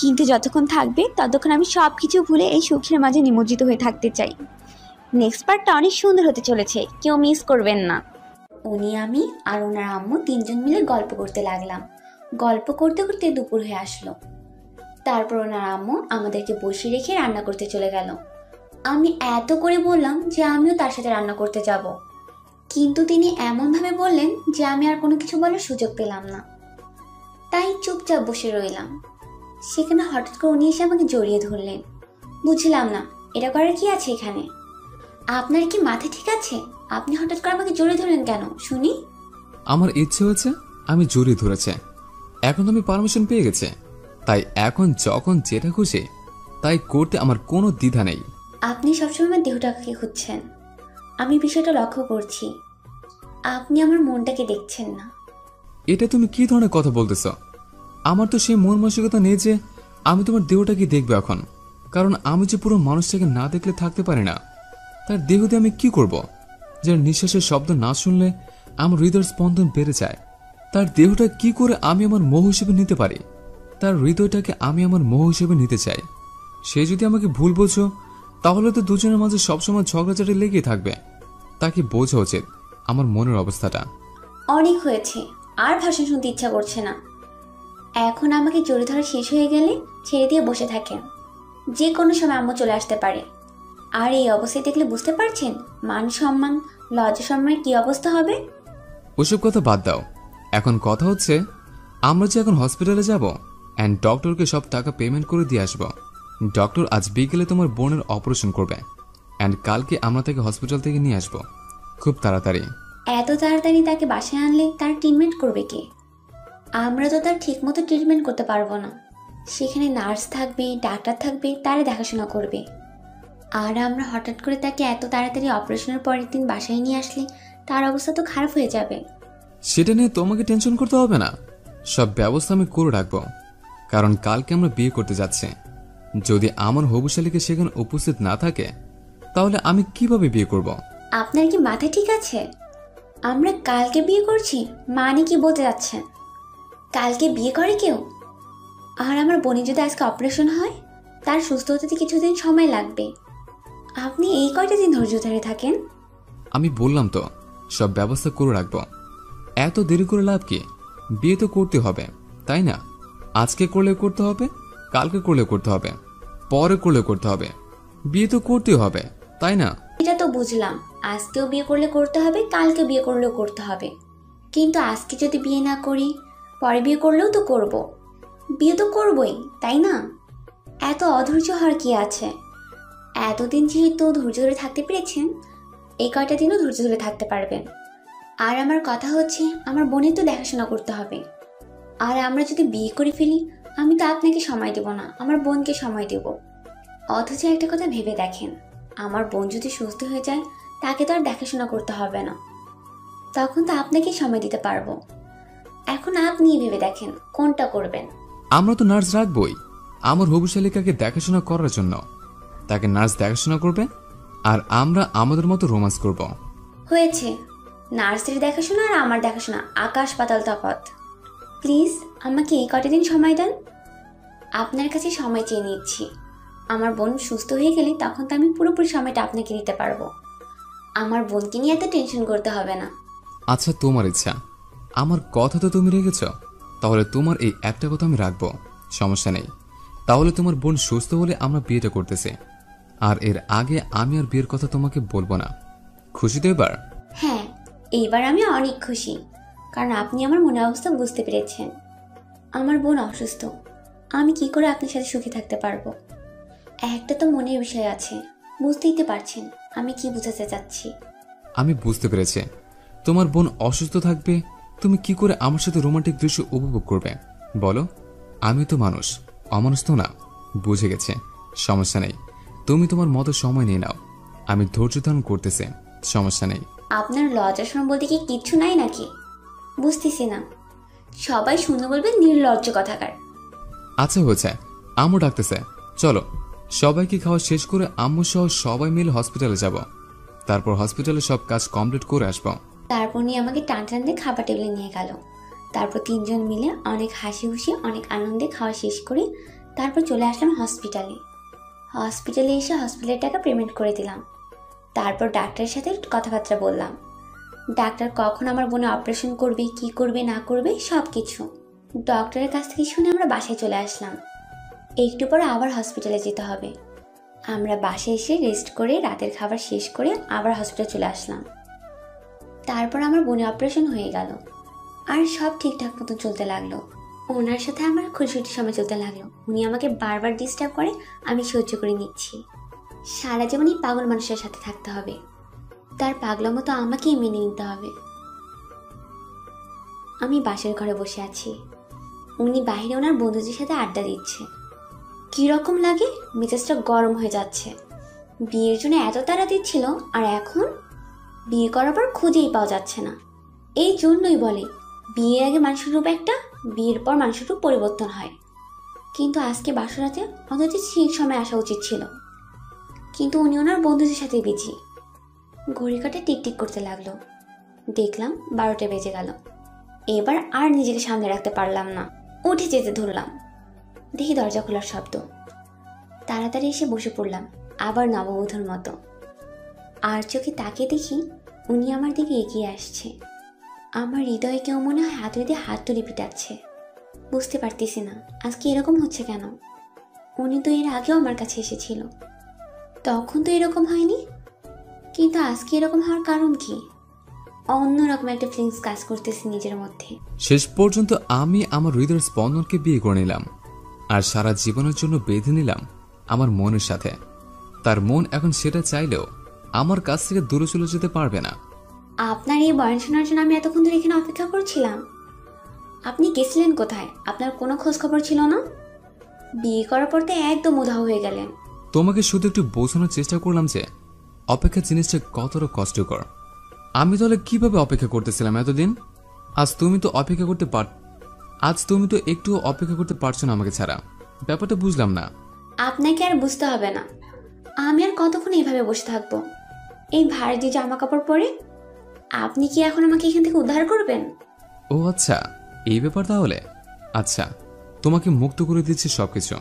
কিন্তু যতক্ষণ থাকবে ততক্ষণ আমি সব কিছু ভুলে এই সুখের মাঝে নিমজ্জিত হয়ে থাকতে চাই। নেক্সট পার্টটা অনেক সুন্দর হতে চলেছে, কেউ মিস করবেন না। উনি, আমি আর ওনার আম্মু তিনজন মিলে গল্প করতে লাগলাম। গল্প করতে করতে দুপুর হয়ে আসলো। তারপর ওনার আম্মু আমাদেরকে বসিয়ে রেখে রান্না করতে চলে গেল। আমি এত করে বললাম যে আমিও তার সাথে রান্না করতে যাব, কিন্তু তিনি এমনভাবে বললেন যে আমি আর কোনো কিছু বলার সুযোগ পেলাম না, তাই চুপচাপ বসে রইলাম। সেখানে হঠাৎ করে উনি এসে আমাকে জড়িয়ে ধরলেন। বুঝলাম না এটা করার কি আছে এখানে। আপনার কি মাথা ঠিক আছে? আপনি হঠাৎ করে আমাকে জড়িয়ে ধরলেন কেন শুনি? আমার ইচ্ছে হয়েছে, আমি জড়িয়ে ধরেছে। এখন তো আমি পারমিশন পেয়ে গেছে, তাই এখন যখন যেটা খুশি তাই করতে আমার কোনো দ্বিধা নেই। আপনি সবসময় আমার দেহটাকে খুঁজছেন, আমি বিষয়টা লক্ষ্য করছি। আপনি আমার মনটাকে দেখছেন না। এটা তুমি কি ধরনের কথা বলতেছ? আমার তো সেই মন মানসিকতা নেই যে আমি তোমার দেহটাকে দেখবো এখন, কারণ আমি যে পুরো মানুষটাকে না দেখলে থাকতে পারি না। তার দেহ দিয়ে আমি কি করব? যার নিঃশ্বাসের শব্দ না শুনলে আমার হৃদয়ের স্পন্দন বেড়ে যায়। তার দেহটা কি করে আমি আমার মোহ হিসেবে নিতে পারি? তার হৃদয়টাকে আমি আমার মোহ হিসেবে নিতে চাই। সে যদি আমাকে ভুল বোঝো, তাহলে তো দুজনের মাঝে সবসময় ঝগড়াঝাটি লেগেই থাকবে। তাকে বোঝা উচিত আমার মনের অবস্থাটা। অনেক হয়েছে, আর ভাষণ শুনতে ইচ্ছা করছে না। এখন আমাকে জড়ি ধরা শেষ হয়ে গেলে ছেড়ে দিয়ে বসে থাকেন। যে কোনো সময় আম্মু চলে আসতে পারে। আর এই অবস্থায় দেখলে বুঝতে পারছেন মান সম্মান, লজ্জা সম্মানের কি অবস্থা হবে। ওসব কথা বাদ দাও। এখন কথা হচ্ছে, আমরা যে এখন হসপিটালে যাব অ্যান্ড ডক্টরকে সব টাকা পেমেন্ট করে দিয়ে আসবো। ডক্টর আজ বিকেলে তোমার বোনের অপারেশন করবে অ্যান্ড কালকে আমরা তাকে হসপিটাল থেকে নিয়ে আসবো খুব তাড়াতাড়ি। এত তাড়াতাড়ি তাকে বাসায় আনলে তার ট্রিটমেন্ট করবে কে? আমরা তো তার ঠিক মতো ট্রিটমেন্ট করতে পারবো না। সেখানে নার্স থাকবে, ডাক্তার থাকবে, তারে দেখাশোনা করবে। আর আমরা হঠাৎ করে তাকে এত তাড়াতাড়ি অপারেশনের পরের দিন বাসায় নিয়ে আসলে তার অবস্থা তো খারাপ হয়ে যাবে। সেটা নিয়ে তোমাকে টেনশন করতে হবে না, সব ব্যবস্থা আমি করে রাখবো। কারণ কালকে আমরা বিয়ে করতে যাচ্ছি। যদি আমার হবু শালীকে সেখানে উপস্থিত না থাকে, তাহলে আমি কিভাবে বিয়ে করব? আপনার কি মাথা ঠিক আছে? আমরা কালকে বিয়ে করছি মানে কি বলতে যাচ্ছেন? কালকে বিয়ে করে কেউ? আর আমার বোনের যদি আজকে অপারেশন হয়, তার সুস্থ হতে কিছুদিন সময় লাগবে। আপনি এই কয়টা দিন ধৈর্য ধরে থাকেন। আমি বললাম তো সব ব্যবস্থা করে রাখবো। এত দেরি করে লাভ কি? বিয়ে তো করতে হবে, তাই না? আজকে করলে করতে হবে, কালকে করলে করতে হবে, পরে করলে করতে হবে। বিয়ে তো করতে হবে, তাই না? এটা তো বুঝলাম, আজকেও বিয়ে করলে করতে হবে, কালকে বিয়ে করলেও করতে হবে। কিন্তু আজকে যদি বিয়ে না করি, পরে বিয়ে করলেও তো করব। বিয়ে তো করবই, তাই না? এত অধৈর্য হওয়ার কি আছে? এতদিন যেহেতু ধৈর্য ধরে থাকতে পেরেছেন, এই কয়টা দিনও ধৈর্য ধরে থাকতে পারবেন। আর আমার কথা হচ্ছে, আমার বোনের তো দেখাশোনা করতে হবে। আর আমরা যদি বিয়ে করে ফেলি, আমি তো আপনাকে সময় দেব না, আমার বোনকে সময় দেব। অথচ একটা কথা ভেবে দেখেন, আমার বোন যদি সুস্থ হয়ে যায়, তাকে তো আর দেখাশোনা করতে হবে না। তখন তো আপনাকেই সময় দিতে পারবো। এখন আপনিই ভেবে দেখেন কোনটা করবেন। আমরা তো নার্স রাখবই আমার হবু শালিকাকে দেখাশোনা করার জন্য। তাকে নার্স দেখাশোনা করবে আর আমরা আমাদের মতো রোমান্স করব। হয়েছে, নার্সের দেখাশোনা আর আমার দেখাশোনা আকাশ পাতাল তফাৎ। প্লিজ আমাকে এই কটা দিন সময় দেন। আপনার কাছে সময় চেয়ে নিচ্ছি। আমার বোন সুস্থ হয়ে গেলে তখন তো আমি পুরোপুরি সময়টা আপনাকে দিতে পারবো। আমার বোনকে নিয়ে এত টেনশন করতে হবে না। আচ্ছা, তোমার ইচ্ছা। আমার কথা তো তুমি রেখেছ, তাহলে তোমার এই একটা কথা আমি রাখবো, সমস্যা নেই। তাহলে তোমার বোন সুস্থ হলে আমরা বিয়েটা করতেছি। আর এর আগে আমি আর বিয়ের কথা তোমাকে বলবো না। খুশি তো এবার? হ্যাঁ, এইবার আমি অনেক খুশি, কারণ আপনি আমার মনের অবস্থা বুঝতে পেরেছেন। আমার বোন অসুস্থ, আমি কি করে আপনার সাথে সুখী থাকতে পারবো? একটা তো মনের বিষয় আছে, বুঝতেই তো পারছেন আমি কি বুঝাতে চাচ্ছি। আমি বুঝতে পেরেছি। তোমার বোন অসুস্থ থাকবে, তুমি কি করে আমার সাথে রোমান্টিক দৃশ্য উপভোগ করবে বলো? আমি তো মানুষ, অমানুষ তো না। বুঝে গেছে, সমস্যা নেই। তুমি তোমার মতো সময় নিয়ে নাও, আমি ধৈর্য ধারণ করতেছি, সমস্যা নেই। আপনার লজ্জাশরম বলতে কি কিচ্ছু নাই নাকি? বুঝতেছি না। সবাই শুনে বলবে নির্লজ্জ কথাকার। আচ্ছা হয়েছে, আম্মু ডাকতেছে, চলো সবাইকে খাওয়া শেষ করে আম্মু সহ সবাই মিলে হসপিটালে যাব। তারপর হসপিটালে সব কাজ কমপ্লিট করে আসবো। তারপর নিয়ে আমাকে টান টান দিয়ে খাবার টেবিলে নিয়ে গেল। তারপর তিনজন মিলে অনেক হাসি খুশি অনেক আনন্দে খাওয়া শেষ করে তারপর চলে আসলাম হসপিটালে। হসপিটালে এসে হসপিটালের টাকা পেমেন্ট করে দিলাম। তারপর ডাক্তারের সাথে কথাবার্তা বললাম। ডাক্তার কখন আমার বোনে অপারেশন করবে, কি করবে না করবে সব কিছু ডক্টরের কাছ থেকে শুনে আমরা বাসায় চলে আসলাম। একটু পর আবার হসপিটালে যেতে হবে। আমরা বাসায় এসে রেস্ট করে রাতের খাবার শেষ করে আবার হসপিটালে চলে আসলাম। তারপর আমার বোনে অপারেশন হয়ে গেল আর সব ঠিকঠাক মতো চলতে লাগলো। ওনার সাথে আমার খুশির সময় চলতে লাগলো। উনি আমাকে বারবার ডিস্টার্ব করে, আমি সহ্য করে নিচ্ছি। সারা জীবনই পাগল মানুষের সাথে থাকতে হবে, তার পাগলামো তো আমাকেই মেনে নিতে হবে। আমি বাসের ঘরে বসে আছি, উনি বাইরে ওনার বন্ধুদের সাথে আড্ডা দিচ্ছে। কীরকম লাগে, মেজাজটা গরম হয়ে যাচ্ছে। বিয়ের জন্য এত তাড়া দিচ্ছিল, আর এখন বিয়ে করার পর খুঁজেই পাওয়া যাচ্ছে না। এই জন্যই বলে বিয়ের আগে মানুষের রূপ একটা, বিয়ের পর মানুষের রূপ পরিবর্তন হয়। কিন্তু আজকে বাসরাতে অথচ ঠিক সময় আসা উচিত ছিল, কিন্তু উনি ওনার বন্ধুদের সাথে বিজি। ঘড়ি কাঁটা টিকটিক করতে লাগলো। দেখলাম 12টা বেজে গেল। এবার আর নিজেকে সামনে রাখতে পারলাম না, উঠে যেতে ধরলাম। দেখি দরজা খোলার শব্দ, তাড়াতাড়ি এসে বসে পড়লাম আবার নববধূর মতো। আর চোখে তাকিয়ে দেখি উনি আমার দিকে এগিয়ে আসছে। আমার হৃদয়ে কেউ মনে হয় হাতুড়ি দিয়ে হাত তুলে পিটাচ্ছে। বুঝতে পারতেছি না আজকে এরকম হচ্ছে কেন। উনি তো এর আগেও আমার কাছে এসেছিল, তখন তো এরকম হয়নি, কিন্তু আজকে এরকম হওয়ার কারণ কি? অন্যরকম একটা ফিলিংস কাজ করতেছে নিজের মধ্যে। শেষ পর্যন্ত আমি আমার হৃদয়ের স্পন্দনকে বিয়ে করে নিলাম আর সারা জীবনের জন্য বেঁধে নিলাম আমার মনের সাথে। তার মন এখন সেটা চাইলেও আমার কাছ থেকে দূরে চলে যেতে পারবে না। আপনার এই বয়ান শোনার জন্য আমি এতক্ষণ ধরে এখানে অপেক্ষা করছিলাম। আপনি গেছিলেন কোথায়? আপনার কোনো খোঁজ খবর ছিল না? বিয়ে করার পর তো একদম উধাও হয়ে গেলেন। তোমাকে শুধু একটু বোঝানোর চেষ্টা করলাম যে অপেক্ষা জিনিসটা কতটা কষ্টকর। আমি তাহলে কিভাবে অপেক্ষা করতেছিলাম এতদিন? আজ তুমি তো একটু অপেক্ষা করতে পারছো না আমাকে ছাড়া। ব্যাপারটা বুঝলাম না। আপনাকে আর বুঝতে হবে না, আমি আর কতক্ষণ এইভাবে বসে থাকবো এই ভারী জামা কাপড় পরে? আপনি কি এখন আমাকে এখান থেকে উদ্ধার করবেন? ও আচ্ছা, এই ব্যাপার তাহলে। আচ্ছা, তোমাকে মুক্ত করে দিচ্ছি সবকিছু।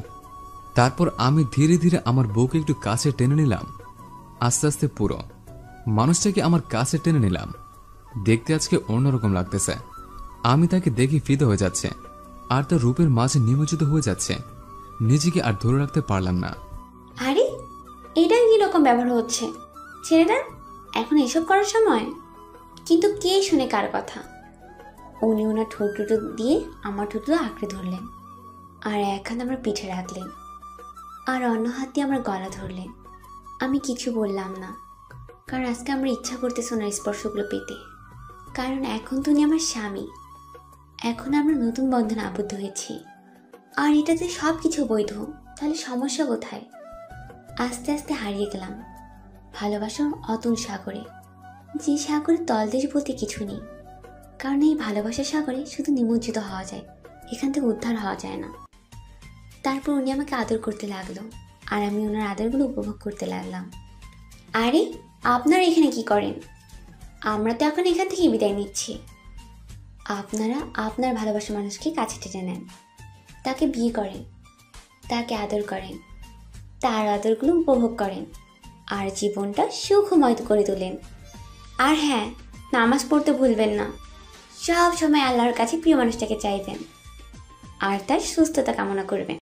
তারপর আমি ধীরে ধীরে আমার বউকে একটু কাছে টেনে নিলাম। আস্তে আস্তে পুরো মানুষটাকে আমার কাছে টেনে নিলাম। দেখতে আজকে অন্যরকম লাগতেছে। আমি তাকে দেখে ফিদে হয়ে যাচ্ছে আর তার রূপের মাঝে নিমজ্জিত হয়ে যাচ্ছে। নিজেকে আর ধরে রাখতে পারলাম না। আরে এটা কি রকম ব্যবহার হচ্ছে? ছেড়ে দেন, এখন এসব করার সময়। কিন্তু কে শুনে কার কথা? উনি ওনার ঠোঁট দুটো দিয়ে আমার ঠোঁটগুলো আঁকড়ে ধরলেন, আর এক হাত আমার পিঠে রাখলেন, আর অন্য হাত দিয়ে আমার গলা ধরলেন। আমি কিছু বললাম না, কারণ আজকে আমার ইচ্ছা করতেছে ওনার স্পর্শগুলো পেতে। কারণ এখন তো উনি আমার স্বামী, এখন আমরা নতুন বন্ধনে আবদ্ধ হয়েছি, আর এটাতে সব কিছু বৈধ। তাহলে সমস্যা কোথায়? আস্তে আস্তে হারিয়ে গেলাম ভালোবাসার অতুল সাগরে, যে সাগরে তলদেশ বলতে কিছু নেই। কারণ এই ভালোবাসার সাগরে শুধু নিমজ্জিত হওয়া যায়, এখান থেকে উদ্ধার হওয়া যায় না। তারপর উনি আমাকে আদর করতে লাগলো, আর আমি ওনার আদরগুলো উপভোগ করতে লাগলাম। আরে আপনারা এখানে কি করেন? আমরা তো এখন এখান থেকে বিদায় নিচ্ছি। আপনারা আপনার ভালোবাসার মানুষকে কাছে টেনে নেন, তাকে বিয়ে করেন, তাকে আদর করেন, তার আদরগুলো উপভোগ করেন, আর জীবনটা সুখময় করে তোলেন। আর হ্যাঁ, নামাজ পড়তে ভুলবেন না। সব সময় আল্লাহর কাছে প্রিয় মানুষটাকে চাইবেন আর তার সুস্থতা কামনা করবেন।